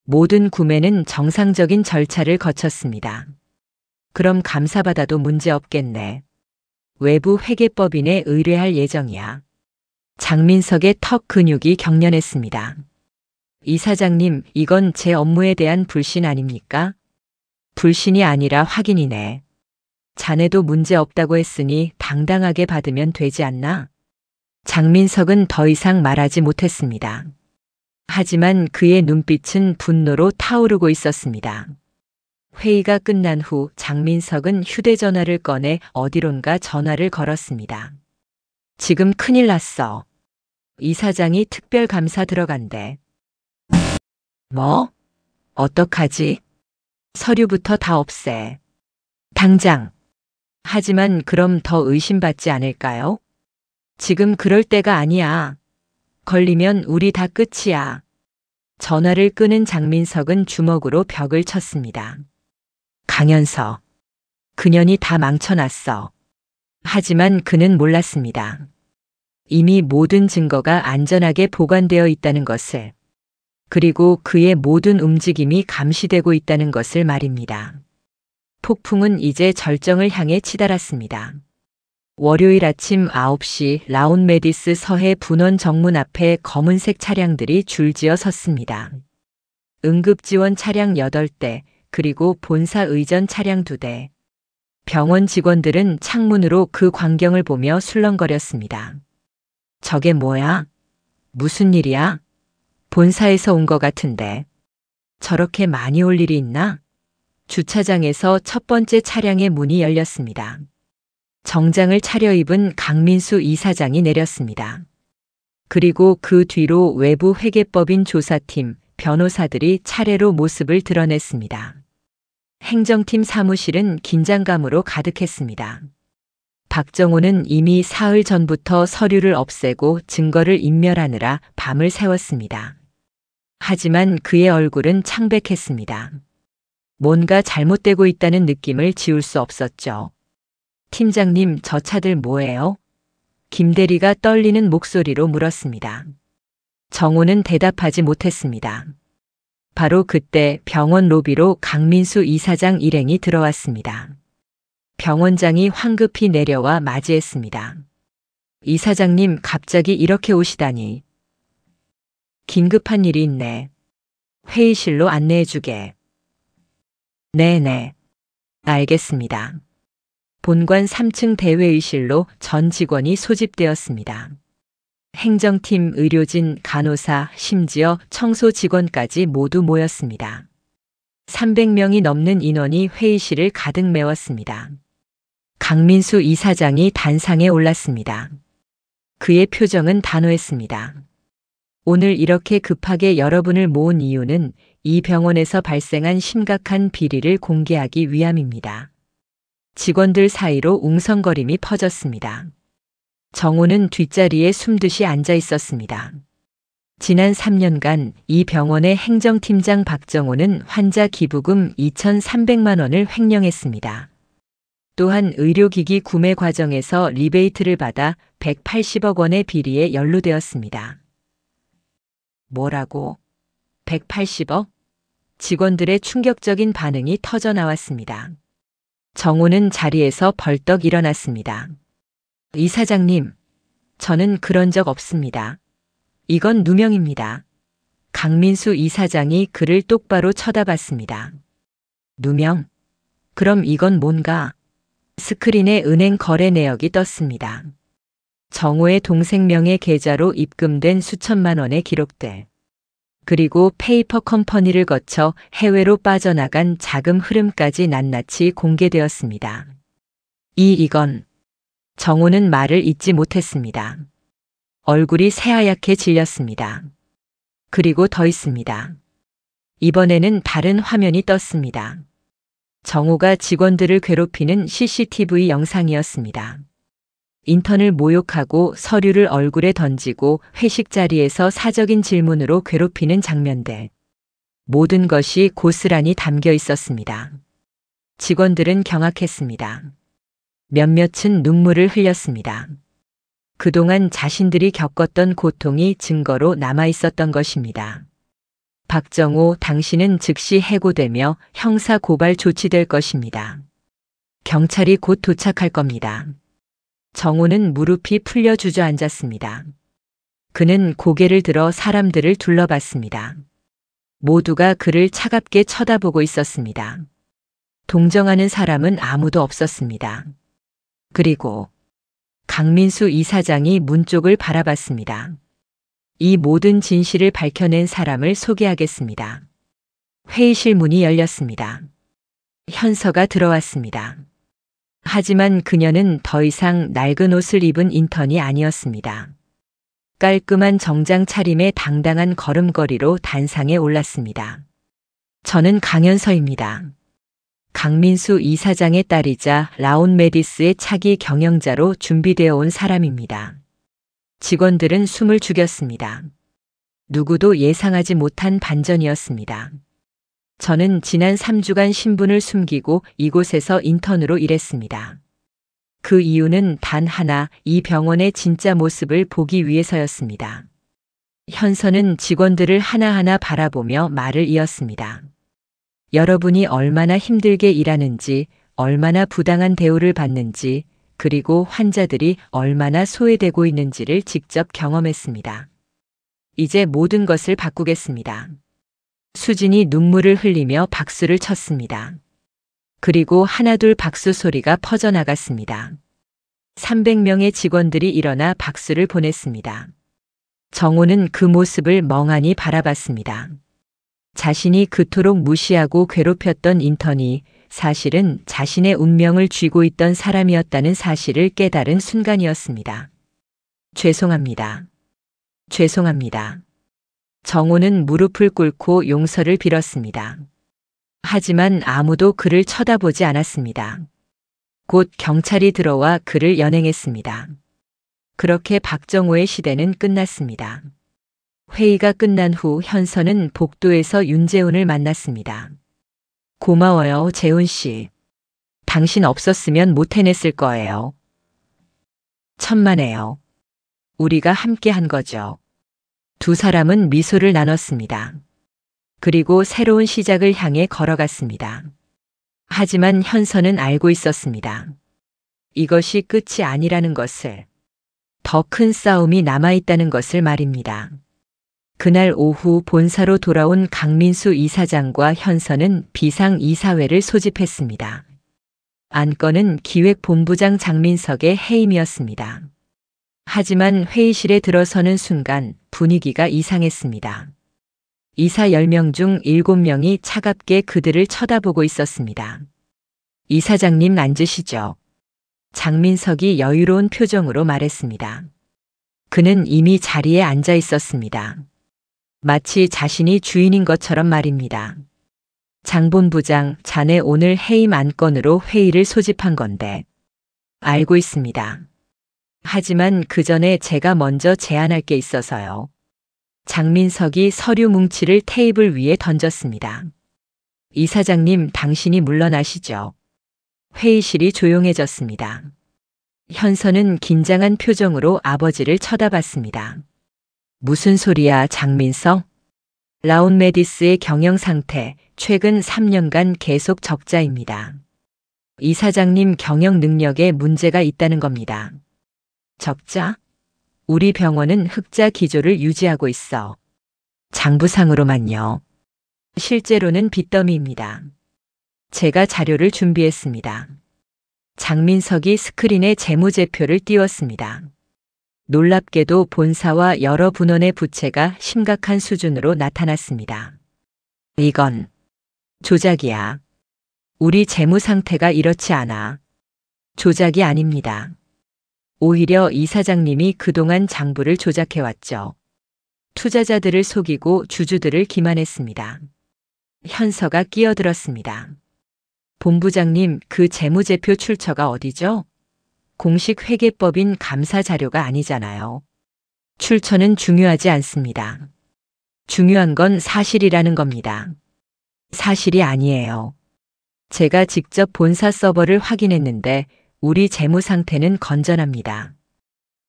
모든 구매는 정상적인 절차를 거쳤습니다. 그럼 감사받아도 문제 없겠네. 외부 회계법인에 의뢰할 예정이야. 장민석의 턱 근육이 경련했습니다. 이사장님, 이건 제 업무에 대한 불신 아닙니까? 불신이 아니라 확인이네. 자네도 문제 없다고 했으니 당당하게 받으면 되지 않나? 장민석은 더 이상 말하지 못했습니다. 하지만 그의 눈빛은 분노로 타오르고 있었습니다. 회의가 끝난 후 장민석은 휴대전화를 꺼내 어디론가 전화를 걸었습니다. 지금 큰일 났어. 이사장이 특별감사 들어간대. 뭐? 어떡하지? 서류부터 다 없애. 당장. 하지만 그럼 더 의심받지 않을까요? 지금 그럴 때가 아니야. 걸리면 우리 다 끝이야. 전화를 끄는 장민석은 주먹으로 벽을 쳤습니다. 강현서. 그년이 다 망쳐놨어. 하지만 그는 몰랐습니다. 이미 모든 증거가 안전하게 보관되어 있다는 것을. 그리고 그의 모든 움직임이 감시되고 있다는 것을 말입니다. 폭풍은 이제 절정을 향해 치달았습니다. 월요일 아침 9시 라운메디스 서해 분원 정문 앞에 검은색 차량들이 줄지어 섰습니다. 응급지원 차량 8대, 그리고 본사 의전 차량 2대. 병원 직원들은 창문으로 그 광경을 보며 술렁거렸습니다. 저게 뭐야? 무슨 일이야? 본사에서 온 것 같은데. 저렇게 많이 올 일이 있나? 주차장에서 첫 번째 차량의 문이 열렸습니다. 정장을 차려입은 강민수 이사장이 내렸습니다. 그리고 그 뒤로 외부 회계법인 조사팀, 변호사들이 차례로 모습을 드러냈습니다. 행정팀 사무실은 긴장감으로 가득했습니다. 박정호는 이미 사흘 전부터 서류를 없애고 증거를 인멸하느라 밤을 새웠습니다. 하지만 그의 얼굴은 창백했습니다. 뭔가 잘못되고 있다는 느낌을 지울 수 없었죠. 팀장님, 저 차들 뭐예요? 김 대리가 떨리는 목소리로 물었습니다. 정호는 대답하지 못했습니다. 바로 그때 병원 로비로 강민수 이사장 일행이 들어왔습니다. 병원장이 황급히 내려와 맞이했습니다. 이사장님, 갑자기 이렇게 오시다니. 긴급한 일이 있네. 회의실로 안내해주게. 네네. 알겠습니다. 본관 3층 대회의실로 전 직원이 소집되었습니다. 행정팀, 의료진, 간호사, 심지어 청소 직원까지 모두 모였습니다. 300명이 넘는 인원이 회의실을 가득 메웠습니다. 강민수 이사장이 단상에 올랐습니다. 그의 표정은 단호했습니다. 오늘 이렇게 급하게 여러분을 모은 이유는 이 병원에서 발생한 심각한 비리를 공개하기 위함입니다. 직원들 사이로 웅성거림이 퍼졌습니다. 정호는 뒷자리에 숨듯이 앉아 있었습니다. 지난 3년간 이 병원의 행정팀장 박정호는 환자 기부금 2,300만 원을 횡령했습니다. 또한 의료기기 구매 과정에서 리베이트를 받아 180억 원의 비리에 연루되었습니다. 뭐라고? 180억? 직원들의 충격적인 반응이 터져 나왔습니다. 정호는 자리에서 벌떡 일어났습니다. 이사장님, 저는 그런 적 없습니다. 이건 누명입니다. 강민수 이사장이 그를 똑바로 쳐다봤습니다. 누명? 그럼 이건 뭔가? 스크린에 은행 거래 내역이 떴습니다. 정호의 동생 명의 계좌로 입금된 수천만 원의 기록들. 그리고 페이퍼 컴퍼니를 거쳐 해외로 빠져나간 자금 흐름까지 낱낱이 공개되었습니다. 이건 정호는 말을 잇지 못했습니다. 얼굴이 새하얗게 질렸습니다. 그리고 더 있습니다. 이번에는 다른 화면이 떴습니다. 정호가 직원들을 괴롭히는 CCTV 영상이었습니다. 인턴을 모욕하고 서류를 얼굴에 던지고 회식 자리에서 사적인 질문으로 괴롭히는 장면들. 모든 것이 고스란히 담겨 있었습니다. 직원들은 경악했습니다. 몇몇은 눈물을 흘렸습니다. 그동안 자신들이 겪었던 고통이 증거로 남아 있었던 것입니다. 박정호, 당신은 즉시 해고되며 형사 고발 조치될 것입니다. 경찰이 곧 도착할 겁니다. 정호는 무릎이 풀려 주저앉았습니다. 그는 고개를 들어 사람들을 둘러봤습니다. 모두가 그를 차갑게 쳐다보고 있었습니다. 동정하는 사람은 아무도 없었습니다. 그리고 강민수 이사장이 문 쪽을 바라봤습니다. 이 모든 진실을 밝혀낸 사람을 소개하겠습니다. 회의실 문이 열렸습니다. 현서가 들어왔습니다. 하지만 그녀는 더 이상 낡은 옷을 입은 인턴이 아니었습니다. 깔끔한 정장 차림의 당당한 걸음걸이로 단상에 올랐습니다. 저는 강현서입니다. 강민수 이사장의 딸이자 라온 메디스의 차기 경영자로 준비되어 온 사람입니다. 직원들은 숨을 죽였습니다. 누구도 예상하지 못한 반전이었습니다. 저는 지난 3주간 신분을 숨기고 이곳에서 인턴으로 일했습니다. 그 이유는 단 하나, 이 병원의 진짜 모습을 보기 위해서였습니다. 현서는 직원들을 하나하나 바라보며 말을 이었습니다. 여러분이 얼마나 힘들게 일하는지, 얼마나 부당한 대우를 받는지, 그리고 환자들이 얼마나 소외되고 있는지를 직접 경험했습니다. 이제 모든 것을 바꾸겠습니다. 수진이 눈물을 흘리며 박수를 쳤습니다. 그리고 하나둘 박수 소리가 퍼져나갔습니다. 300명의 직원들이 일어나 박수를 보냈습니다. 정호는 그 모습을 멍하니 바라봤습니다. 자신이 그토록 무시하고 괴롭혔던 인턴이 사실은 자신의 운명을 쥐고 있던 사람이었다는 사실을 깨달은 순간이었습니다. 죄송합니다. 죄송합니다. 정호는 무릎을 꿇고 용서를 빌었습니다. 하지만 아무도 그를 쳐다보지 않았습니다. 곧 경찰이 들어와 그를 연행했습니다. 그렇게 박정호의 시대는 끝났습니다. 회의가 끝난 후 현서는 복도에서 윤재훈을 만났습니다. 고마워요, 재훈 씨. 당신 없었으면 못 해냈을 거예요. 천만에요. 우리가 함께 한 거죠. 두 사람은 미소를 나눴습니다. 그리고 새로운 시작을 향해 걸어갔습니다. 하지만 현서는 알고 있었습니다. 이것이 끝이 아니라는 것을. 더 큰 싸움이 남아있다는 것을 말입니다. 그날 오후 본사로 돌아온 강민수 이사장과 현서는 비상이사회를 소집했습니다. 안건은 기획본부장 장민석의 해임이었습니다. 하지만 회의실에 들어서는 순간 분위기가 이상했습니다. 이사 10명 중 7명이 차갑게 그들을 쳐다보고 있었습니다. 이사장님 앉으시죠. 장민석이 여유로운 표정으로 말했습니다. 그는 이미 자리에 앉아 있었습니다. 마치 자신이 주인인 것처럼 말입니다. 장 본부장, 자네 오늘 해임 안건으로 회의를 소집한 건데. 알고 있습니다. 하지만 그 전에 제가 먼저 제안할 게 있어서요. 장민석이 서류 뭉치를 테이블 위에 던졌습니다. 이사장님, 당신이 물러나시죠. 회의실이 조용해졌습니다. 현서는 긴장한 표정으로 아버지를 쳐다봤습니다. 무슨 소리야, 장민석? 라온메디스의 경영 상태, 최근 3년간 계속 적자입니다. 이사장님 경영 능력에 문제가 있다는 겁니다. 적자? 우리 병원은 흑자 기조를 유지하고 있어. 장부상으로만요. 실제로는 빚더미입니다. 제가 자료를 준비했습니다. 장민석이 스크린에 재무제표를 띄웠습니다. 놀랍게도 본사와 여러 분원의 부채가 심각한 수준으로 나타났습니다. 이건 조작이야. 우리 재무 상태가 이렇지 않아. 조작이 아닙니다. 오히려 이사장님이 그동안 장부를 조작해왔죠. 투자자들을 속이고 주주들을 기만했습니다. 현서가 끼어들었습니다. 본부장님, 그 재무제표 출처가 어디죠? 공식 회계법인 감사 자료가 아니잖아요. 출처는 중요하지 않습니다. 중요한 건 사실이라는 겁니다. 사실이 아니에요. 제가 직접 본사 서버를 확인했는데 우리 재무 상태는 건전합니다.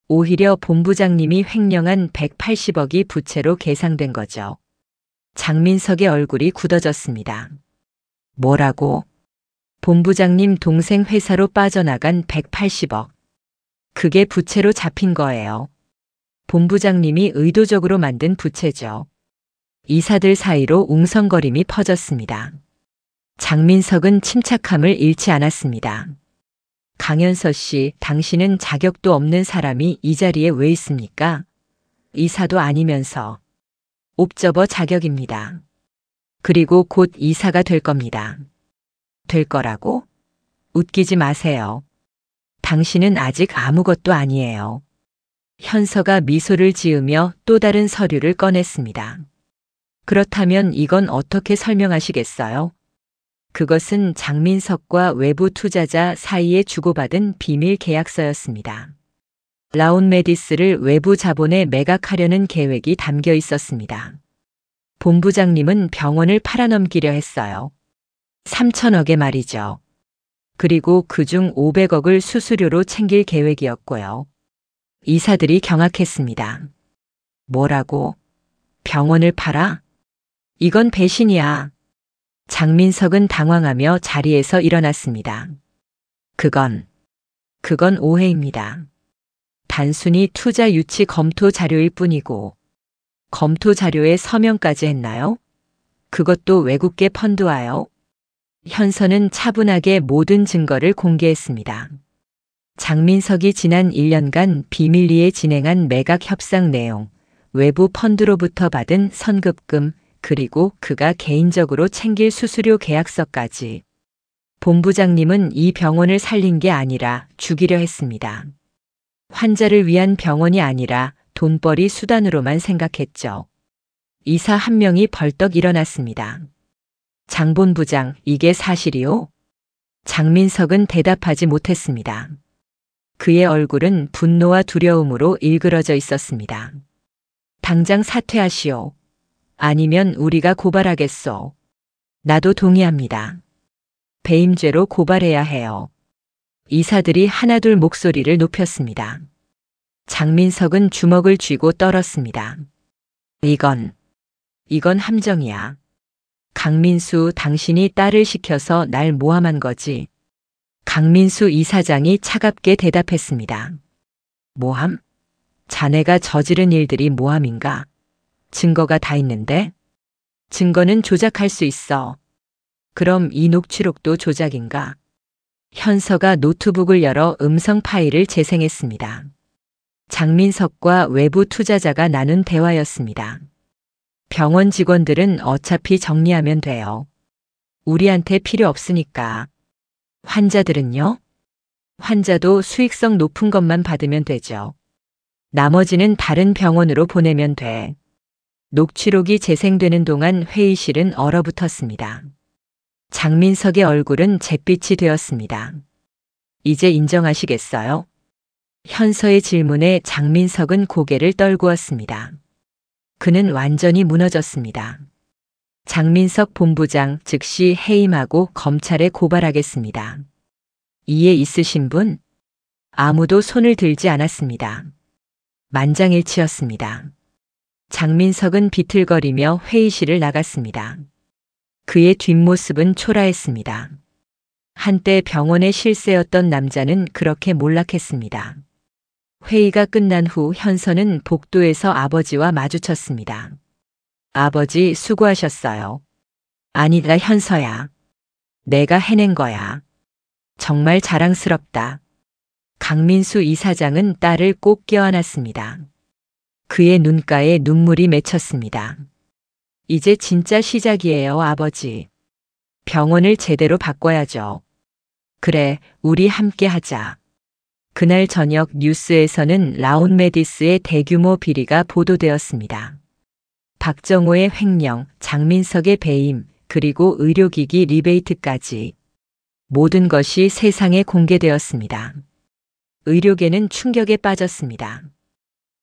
오히려 본부장님이 횡령한 180억이 부채로 계상된 거죠. 장민석의 얼굴이 굳어졌습니다. 뭐라고? 본부장님 동생 회사로 빠져나간 180억. 그게 부채로 잡힌 거예요. 본부장님이 의도적으로 만든 부채죠. 이사들 사이로 웅성거림이 퍼졌습니다. 장민석은 침착함을 잃지 않았습니다. 강현서 씨, 당신은 자격도 없는 사람이 이 자리에 왜 있습니까? 이사도 아니면서. 옵저버 자격입니다. 그리고 곧 이사가 될 겁니다. 될 거라고? 웃기지 마세요. 당신은 아직 아무것도 아니에요. 현서가 미소를 지으며 또 다른 서류를 꺼냈습니다. 그렇다면 이건 어떻게 설명하시겠어요? 그것은 장민석과 외부 투자자 사이에 주고받은 비밀 계약서였습니다. 라온메디스를 외부 자본에 매각하려는 계획이 담겨 있었습니다. 본부장님은 병원을 팔아넘기려 했어요. 3천억에 말이죠. 그리고 그중 500억을 수수료로 챙길 계획이었고요. 이사들이 경악했습니다. 뭐라고? 병원을 팔아? 이건 배신이야. 장민석은 당황하며 자리에서 일어났습니다. 그건 오해입니다. 단순히 투자 유치 검토 자료일 뿐이고, 검토 자료에 서명까지 했나요? 그것도 외국계 펀드와요? 현서는 차분하게 모든 증거를 공개했습니다. 장민석이 지난 1년간 비밀리에 진행한 매각 협상 내용, 외부 펀드로부터 받은 선급금, 그리고 그가 개인적으로 챙길 수수료 계약서까지. 본부장님은 이 병원을 살린 게 아니라 죽이려 했습니다. 환자를 위한 병원이 아니라 돈벌이 수단으로만 생각했죠. 이사 한 명이 벌떡 일어났습니다. 장 본부장, 이게 사실이요? 장민석은 대답하지 못했습니다. 그의 얼굴은 분노와 두려움으로 일그러져 있었습니다. 당장 사퇴하시오. 아니면 우리가 고발하겠소. 나도 동의합니다. 배임죄로 고발해야 해요. 이사들이 하나둘 목소리를 높였습니다. 장민석은 주먹을 쥐고 떨었습니다. 이건 함정이야. 강민수, 당신이 딸을 시켜서 날 모함한 거지. 강민수 이사장이 차갑게 대답했습니다. 모함? 자네가 저지른 일들이 모함인가? 증거가 다 있는데? 증거는 조작할 수 있어. 그럼 이 녹취록도 조작인가? 현서가 노트북을 열어 음성 파일을 재생했습니다. 장민석과 외부 투자자가 나눈 대화였습니다. 병원 직원들은 어차피 정리하면 돼요. 우리한테 필요 없으니까. 환자들은요? 환자도 수익성 높은 것만 받으면 되죠. 나머지는 다른 병원으로 보내면 돼. 녹취록이 재생되는 동안 회의실은 얼어붙었습니다. 장민석의 얼굴은 잿빛이 되었습니다. 이제 인정하시겠어요? 현서의 질문에 장민석은 고개를 떨구었습니다. 그는 완전히 무너졌습니다. 장민석 본부장 즉시 해임하고 검찰에 고발하겠습니다. 이해 있으신 분? 아무도 손을 들지 않았습니다. 만장일치였습니다. 장민석은 비틀거리며 회의실을 나갔습니다. 그의 뒷모습은 초라했습니다. 한때 병원의 실세였던 남자는 그렇게 몰락했습니다. 회의가 끝난 후 현서는 복도에서 아버지와 마주쳤습니다. 아버지, 수고하셨어요. 아니다, 현서야. 내가 해낸 거야. 정말 자랑스럽다. 강민수 이사장은 딸을 꼭 껴안았습니다. 그의 눈가에 눈물이 맺혔습니다. 이제 진짜 시작이에요, 아버지. 병원을 제대로 바꿔야죠. 그래, 우리 함께 하자. 그날 저녁 뉴스에서는 라온메디스의 대규모 비리가 보도되었습니다. 박정호의 횡령, 장민석의 배임, 그리고 의료기기 리베이트까지 모든 것이 세상에 공개되었습니다. 의료계는 충격에 빠졌습니다.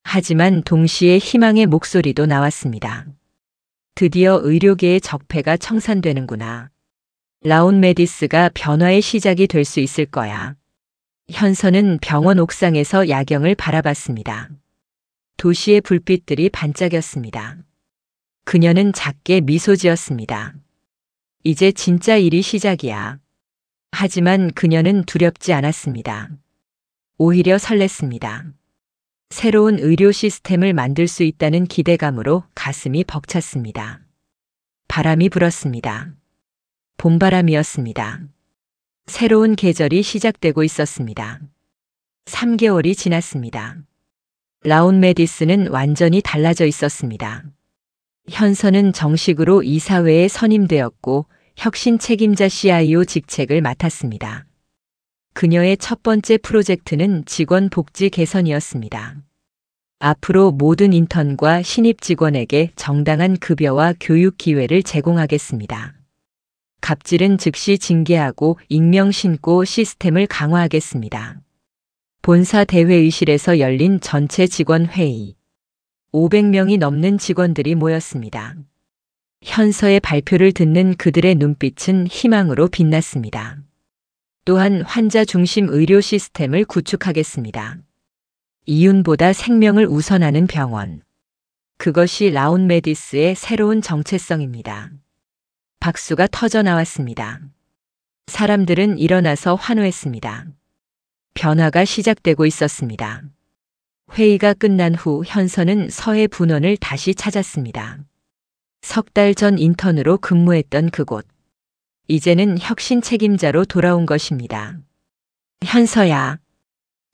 하지만 동시에 희망의 목소리도 나왔습니다. 드디어 의료계의 적폐가 청산되는구나. 라온메디스가 변화의 시작이 될 수 있을 거야. 현서는 병원 옥상에서 야경을 바라봤습니다. 도시의 불빛들이 반짝였습니다. 그녀는 작게 미소 지었습니다. 이제 진짜 일이 시작이야. 하지만 그녀는 두렵지 않았습니다. 오히려 설렜습니다. 새로운 의료 시스템을 만들 수 있다는 기대감으로 가슴이 벅찼습니다. 바람이 불었습니다. 봄바람이었습니다. 새로운 계절이 시작되고 있었습니다. 3개월이 지났습니다. 라온메디스는 완전히 달라져 있었습니다. 현서는 정식으로 이사회에 선임되었고 혁신 책임자 CIO 직책을 맡았습니다. 그녀의 첫 번째 프로젝트는 직원 복지 개선이었습니다. 앞으로 모든 인턴과 신입 직원에게 정당한 급여와 교육 기회를 제공하겠습니다. 갑질은 즉시 징계하고 익명 신고 시스템을 강화하겠습니다. 본사 대회의실에서 열린 전체 직원 회의. 500명이 넘는 직원들이 모였습니다. 현서의 발표를 듣는 그들의 눈빛은 희망으로 빛났습니다. 또한 환자 중심 의료 시스템을 구축하겠습니다. 이윤보다 생명을 우선하는 병원. 그것이 라온메디스의 새로운 정체성입니다. 박수가 터져 나왔습니다. 사람들은 일어나서 환호했습니다. 변화가 시작되고 있었습니다. 회의가 끝난 후 현서는 서해 분원을 다시 찾았습니다. 석 달 전 인턴으로 근무했던 그곳. 이제는 혁신 책임자로 돌아온 것입니다. 현서야.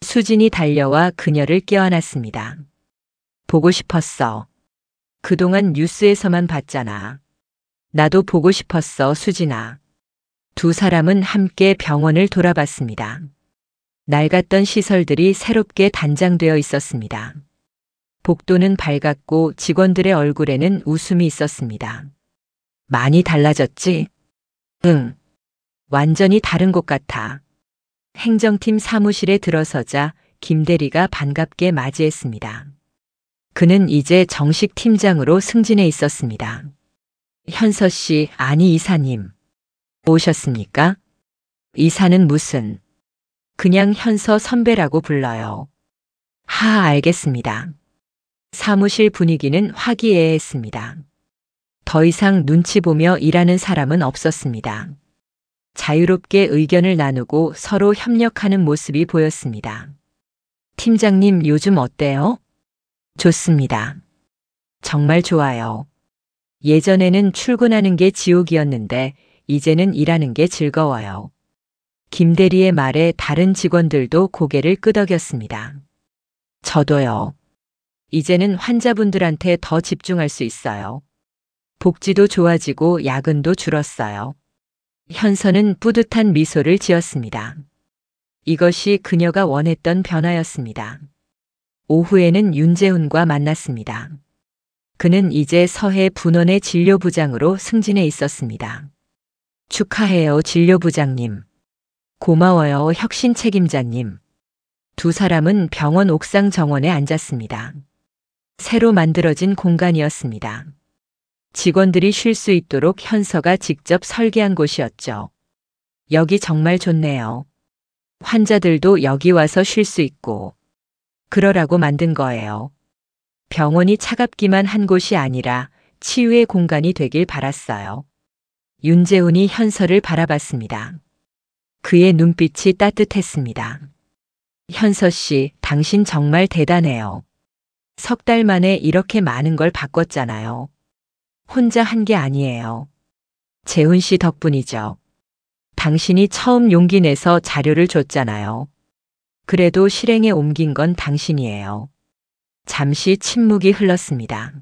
수진이 달려와 그녀를 껴안았습니다. 보고 싶었어. 그동안 뉴스에서만 봤잖아. 나도 보고 싶었어, 수진아. 두 사람은 함께 병원을 돌아봤습니다. 낡았던 시설들이 새롭게 단장되어 있었습니다. 복도는 밝았고 직원들의 얼굴에는 웃음이 있었습니다. 많이 달라졌지? 응. 완전히 다른 곳 같아. 행정팀 사무실에 들어서자 김 대리가 반갑게 맞이했습니다. 그는 이제 정식 팀장으로 승진해 있었습니다. 현서 씨, 아니 이사님. 오셨습니까? 이사는 무슨? 그냥 현서 선배라고 불러요. 알겠습니다. 사무실 분위기는 화기애애했습니다. 더 이상 눈치 보며 일하는 사람은 없었습니다. 자유롭게 의견을 나누고 서로 협력하는 모습이 보였습니다. 팀장님, 요즘 어때요? 좋습니다. 정말 좋아요. 예전에는 출근하는 게 지옥이었는데 이제는 일하는 게 즐거워요. 김 대리의 말에 다른 직원들도 고개를 끄덕였습니다. 저도요. 이제는 환자분들한테 더 집중할 수 있어요. 복지도 좋아지고 야근도 줄었어요. 현서는 뿌듯한 미소를 지었습니다. 이것이 그녀가 원했던 변화였습니다. 오후에는 윤재훈과 만났습니다. 그는 이제 서해 분원의 진료부장으로 승진해 있었습니다. 축하해요, 진료부장님. 고마워요, 혁신 책임자님. 두 사람은 병원 옥상 정원에 앉았습니다. 새로 만들어진 공간이었습니다. 직원들이 쉴 수 있도록 현서가 직접 설계한 곳이었죠. 여기 정말 좋네요. 환자들도 여기 와서 쉴 수 있고. 그러라고 만든 거예요. 병원이 차갑기만 한 곳이 아니라 치유의 공간이 되길 바랐어요. 윤재훈이 현서를 바라봤습니다. 그의 눈빛이 따뜻했습니다. 현서 씨, 당신 정말 대단해요. 석 달 만에 이렇게 많은 걸 바꿨잖아요. 혼자 한 게 아니에요. 재훈 씨 덕분이죠. 당신이 처음 용기 내서 자료를 줬잖아요. 그래도 실행에 옮긴 건 당신이에요. 잠시 침묵이 흘렀습니다.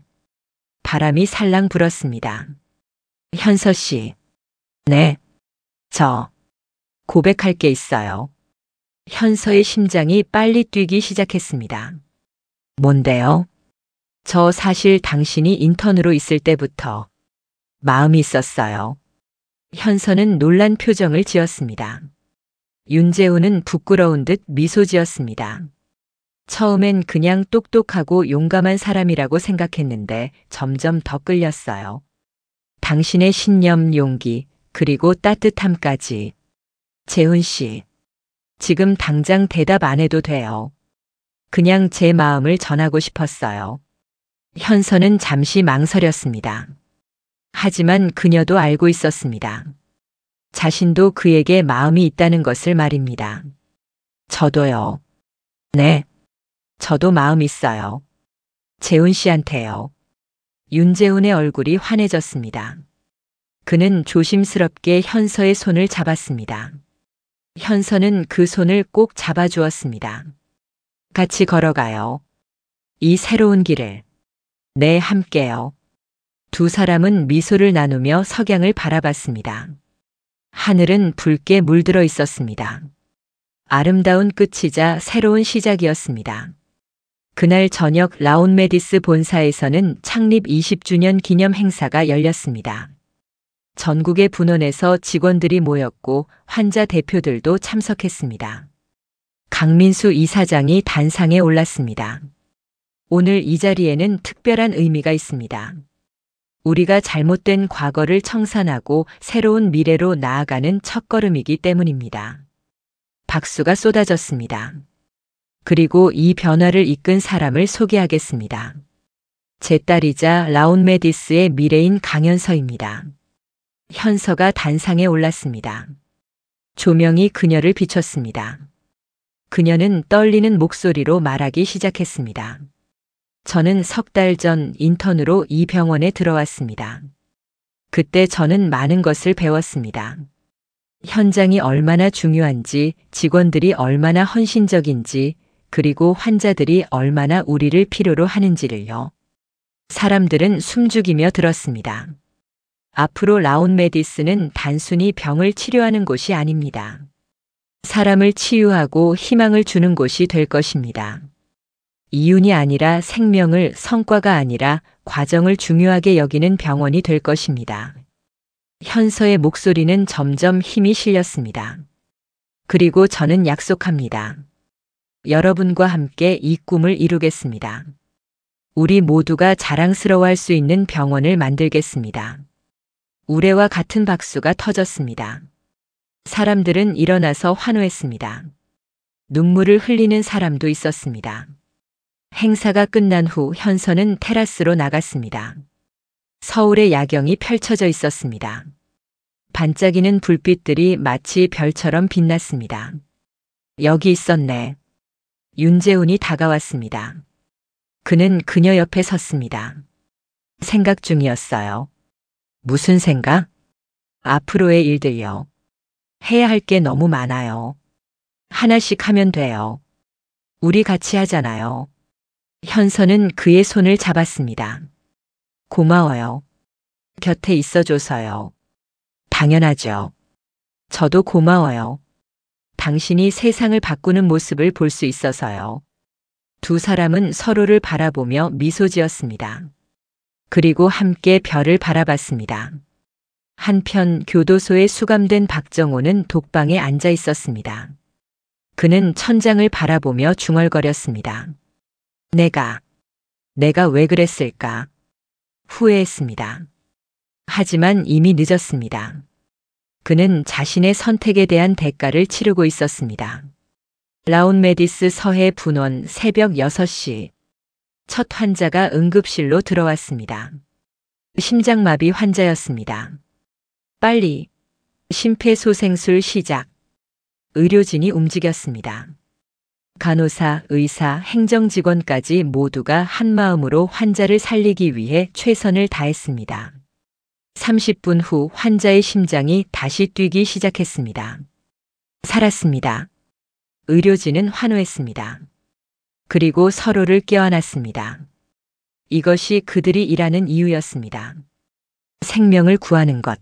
바람이 살랑 불었습니다. 현서 씨. 네. 저 고백할 게 있어요. 현서의 심장이 빨리 뛰기 시작했습니다. 뭔데요? 저 사실 당신이 인턴으로 있을 때부터 마음이 있었어요. 현서는 놀란 표정을 지었습니다. 윤재훈은 부끄러운 듯 미소 지었습니다. 처음엔 그냥 똑똑하고 용감한 사람이라고 생각했는데 점점 더 끌렸어요. 당신의 신념, 용기, 그리고 따뜻함까지. 재훈 씨, 지금 당장 대답 안 해도 돼요. 그냥 제 마음을 전하고 싶었어요. 현서는 잠시 망설였습니다. 하지만 그녀도 알고 있었습니다. 자신도 그에게 마음이 있다는 것을 말입니다. 저도요. 네. 저도 마음 있어요. 재훈 씨한테요. 윤재훈의 얼굴이 환해졌습니다. 그는 조심스럽게 현서의 손을 잡았습니다. 현서는 그 손을 꼭 잡아주었습니다. 같이 걸어가요. 이 새로운 길을. 네, 함께요. 두 사람은 미소를 나누며 석양을 바라봤습니다. 하늘은 붉게 물들어 있었습니다. 아름다운 끝이자 새로운 시작이었습니다. 그날 저녁 라온메디스 본사에서는 창립 20주년 기념 행사가 열렸습니다. 전국의 분원에서 직원들이 모였고 환자 대표들도 참석했습니다. 강민수 이사장이 단상에 올랐습니다. 오늘 이 자리에는 특별한 의미가 있습니다. 우리가 잘못된 과거를 청산하고 새로운 미래로 나아가는 첫걸음이기 때문입니다. 박수가 쏟아졌습니다. 그리고 이 변화를 이끈 사람을 소개하겠습니다. 제 딸이자 라온메디스의 미래인 강현서입니다. 현서가 단상에 올랐습니다. 조명이 그녀를 비췄습니다. 그녀는 떨리는 목소리로 말하기 시작했습니다. 저는 석 달 전 인턴으로 이 병원에 들어왔습니다. 그때 저는 많은 것을 배웠습니다. 현장이 얼마나 중요한지, 직원들이 얼마나 헌신적인지, 그리고 환자들이 얼마나 우리를 필요로 하는지를요. 사람들은 숨죽이며 들었습니다. 앞으로 라온메디스는 단순히 병을 치료하는 곳이 아닙니다. 사람을 치유하고 희망을 주는 곳이 될 것입니다. 이윤이 아니라 생명을, 성과가 아니라 과정을 중요하게 여기는 병원이 될 것입니다. 현서의 목소리는 점점 힘이 실렸습니다. 그리고 저는 약속합니다. 여러분과 함께 이 꿈을 이루겠습니다. 우리 모두가 자랑스러워할 수 있는 병원을 만들겠습니다. 우레와 같은 박수가 터졌습니다. 사람들은 일어나서 환호했습니다. 눈물을 흘리는 사람도 있었습니다. 행사가 끝난 후 현서는 테라스로 나갔습니다. 서울의 야경이 펼쳐져 있었습니다. 반짝이는 불빛들이 마치 별처럼 빛났습니다. 여기 있었네. 윤재훈이 다가왔습니다. 그는 그녀 옆에 섰습니다. 생각 중이었어요. 무슨 생각? 앞으로의 일들요. 해야 할 게 너무 많아요. 하나씩 하면 돼요. 우리 같이 하잖아요. 현서는 그의 손을 잡았습니다. 고마워요. 곁에 있어줘서요. 당연하죠. 저도 고마워요. 당신이 세상을 바꾸는 모습을 볼 수 있어서요. 두 사람은 서로를 바라보며 미소 지었습니다. 그리고 함께 별을 바라봤습니다. 한편 교도소에 수감된 박정호는 독방에 앉아 있었습니다. 그는 천장을 바라보며 중얼거렸습니다. 내가 왜 그랬을까? 후회했습니다. 하지만 이미 늦었습니다. 그는 자신의 선택에 대한 대가를 치르고 있었습니다. 라운메디스 서해 분원 새벽 6시. 첫 환자가 응급실로 들어왔습니다. 심장마비 환자였습니다. 빨리 심폐소생술 시작. 의료진이 움직였습니다. 간호사, 의사, 행정직원까지 모두가 한마음으로 환자를 살리기 위해 최선을 다했습니다. 30분 후 환자의 심장이 다시 뛰기 시작했습니다. 살았습니다. 의료진은 환호했습니다. 그리고 서로를 껴안았습니다. 이것이 그들이 일하는 이유였습니다. 생명을 구하는 것.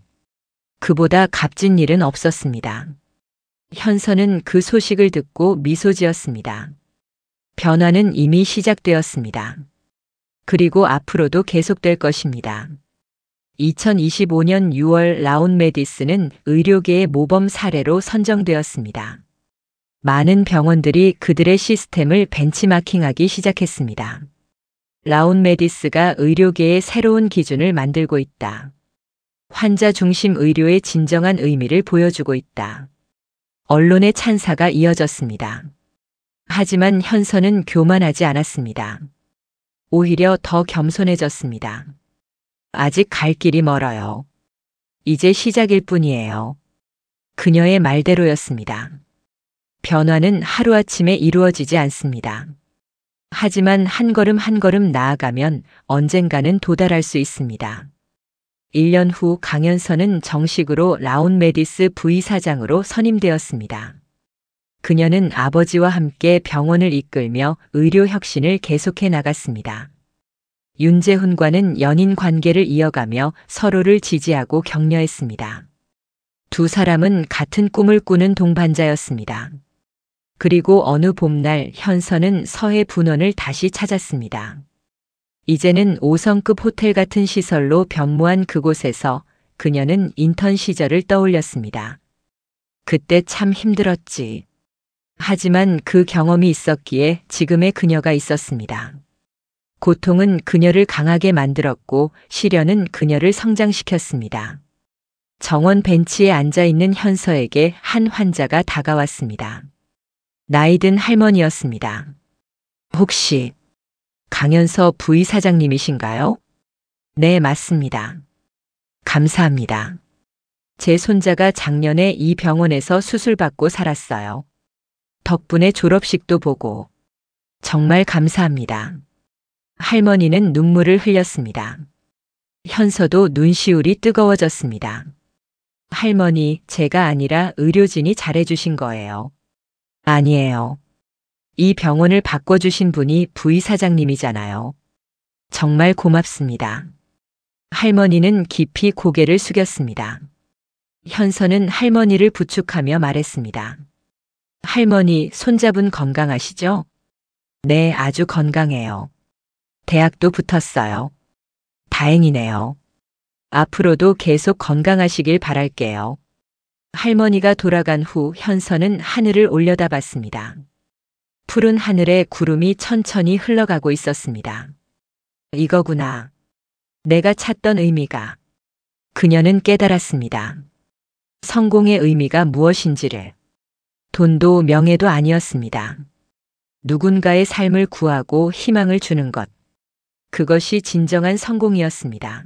그보다 값진 일은 없었습니다. 현서는 그 소식을 듣고 미소 지었습니다. 변화는 이미 시작되었습니다. 그리고 앞으로도 계속될 것입니다. 2025년 6월 라운메디스는 의료계의 모범 사례로 선정되었습니다. 많은 병원들이 그들의 시스템을 벤치마킹하기 시작했습니다. 라운메디스가 의료계의 새로운 기준을 만들고 있다. 환자 중심 의료의 진정한 의미를 보여주고 있다. 언론의 찬사가 이어졌습니다. 하지만 현서는 교만하지 않았습니다. 오히려 더 겸손해졌습니다. 아직 갈 길이 멀어요. 이제 시작일 뿐이에요. 그녀의 말대로였습니다. 변화는 하루아침에 이루어지지 않습니다. 하지만 한 걸음 한 걸음 나아가면 언젠가는 도달할 수 있습니다. 1년 후 강현서는 정식으로 라운메디스 부이사장으로 선임되었습니다. 그녀는 아버지와 함께 병원을 이끌며 의료 혁신을 계속해 나갔습니다. 윤재훈과는 연인 관계를 이어가며 서로를 지지하고 격려했습니다. 두 사람은 같은 꿈을 꾸는 동반자였습니다. 그리고 어느 봄날 현서는 서해 분원을 다시 찾았습니다. 이제는 5성급 호텔 같은 시설로 변모한 그곳에서 그녀는 인턴 시절을 떠올렸습니다. 그때 참 힘들었지. 하지만 그 경험이 있었기에 지금의 그녀가 있었습니다. 고통은 그녀를 강하게 만들었고 시련은 그녀를 성장시켰습니다. 정원 벤치에 앉아있는 현서에게 한 환자가 다가왔습니다. 나이든 할머니였습니다. 혹시 강현서 부의사장님이신가요? 네, 맞습니다. 감사합니다. 제 손자가 작년에 이 병원에서 수술받고 살았어요. 덕분에 졸업식도 보고 정말 감사합니다. 할머니는 눈물을 흘렸습니다. 현서도 눈시울이 뜨거워졌습니다. 할머니, 제가 아니라 의료진이 잘해주신 거예요. 아니에요. 이 병원을 바꿔주신 분이 부의사장님이잖아요. 정말 고맙습니다. 할머니는 깊이 고개를 숙였습니다. 현서는 할머니를 부축하며 말했습니다. 할머니, 손자분 건강하시죠? 네, 아주 건강해요. 대학도 붙었어요. 다행이네요. 앞으로도 계속 건강하시길 바랄게요. 할머니가 돌아간 후 현서는 하늘을 올려다봤습니다. 푸른 하늘에 구름이 천천히 흘러가고 있었습니다. 이거구나. 내가 찾던 의미가. 그녀는 깨달았습니다. 성공의 의미가 무엇인지를. 돈도 명예도 아니었습니다. 누군가의 삶을 구하고 희망을 주는 것. 그것이 진정한 성공이었습니다.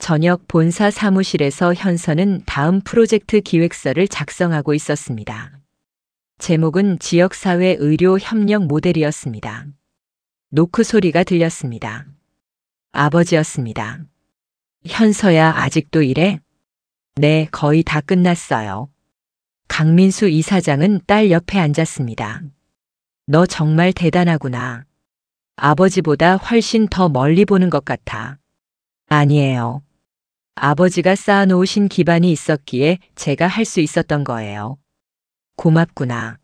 저녁 본사 사무실에서 현서는 다음 프로젝트 기획서를 작성하고 있었습니다. 제목은 지역사회 의료 협력 모델이었습니다. 노크 소리가 들렸습니다. 아버지였습니다. 현서야, 아직도 이래? 네, 거의 다 끝났어요. 강민수 이사장은 딸 옆에 앉았습니다. 너 정말 대단하구나. 아버지보다 훨씬 더 멀리 보는 것 같아. 아니에요. 아버지가 쌓아놓으신 기반이 있었기에 제가 할 수 있었던 거예요. 고맙구나.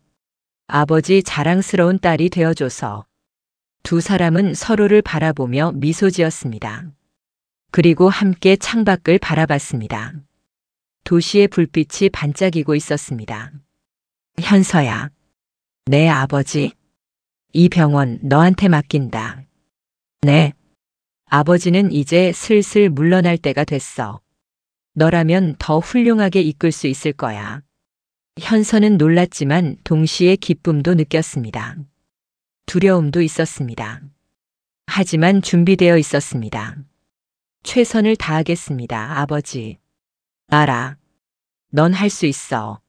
아버지 자랑스러운 딸이 되어줘서. 두 사람은 서로를 바라보며 미소 지었습니다. 그리고 함께 창밖을 바라봤습니다. 도시의 불빛이 반짝이고 있었습니다. 현서야. 네, 아버지. 이 병원 너한테 맡긴다. 네. 아버지는 이제 슬슬 물러날 때가 됐어. 너라면 더 훌륭하게 이끌 수 있을 거야. 현서는 놀랐지만 동시에 기쁨도 느꼈습니다. 두려움도 있었습니다. 하지만 준비되어 있었습니다. 최선을 다하겠습니다, 아버지. 알아. 넌 할 수 있어.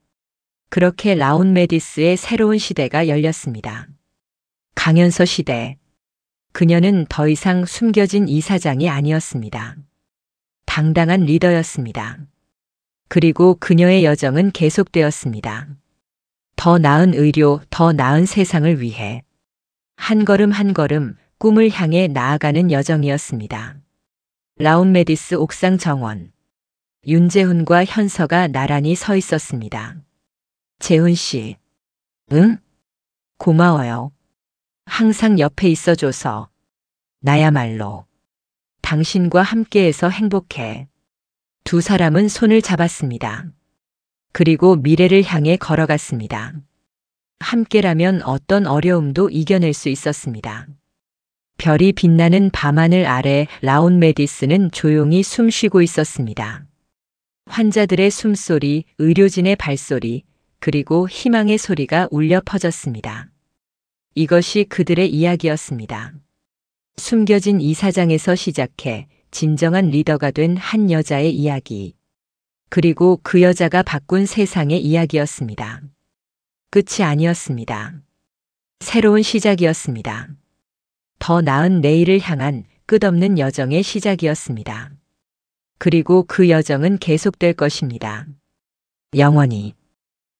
그렇게 라운 메디스의 새로운 시대가 열렸습니다. 강현서 시대. 그녀는 더 이상 숨겨진 이사장이 아니었습니다. 당당한 리더였습니다. 그리고 그녀의 여정은 계속되었습니다. 더 나은 의료, 더 나은 세상을 위해. 한 걸음 한 걸음 꿈을 향해 나아가는 여정이었습니다. 라운 메디스 옥상 정원. 윤재훈과 현서가 나란히 서 있었습니다. 재훈 씨. 응? 고마워요. 항상 옆에 있어줘서. 나야말로. 당신과 함께해서 행복해. 두 사람은 손을 잡았습니다. 그리고 미래를 향해 걸어갔습니다. 함께라면 어떤 어려움도 이겨낼 수 있었습니다. 별이 빛나는 밤하늘 아래 라운 메디스는 조용히 숨쉬고 있었습니다. 환자들의 숨소리, 의료진의 발소리, 그리고 희망의 소리가 울려 퍼졌습니다. 이것이 그들의 이야기였습니다. 숨겨진 이사장에서 시작해 진정한 리더가 된 한 여자의 이야기. 그리고 그 여자가 바꾼 세상의 이야기였습니다. 끝이 아니었습니다. 새로운 시작이었습니다. 더 나은 내일을 향한 끝없는 여정의 시작이었습니다. 그리고 그 여정은 계속될 것입니다. 영원히.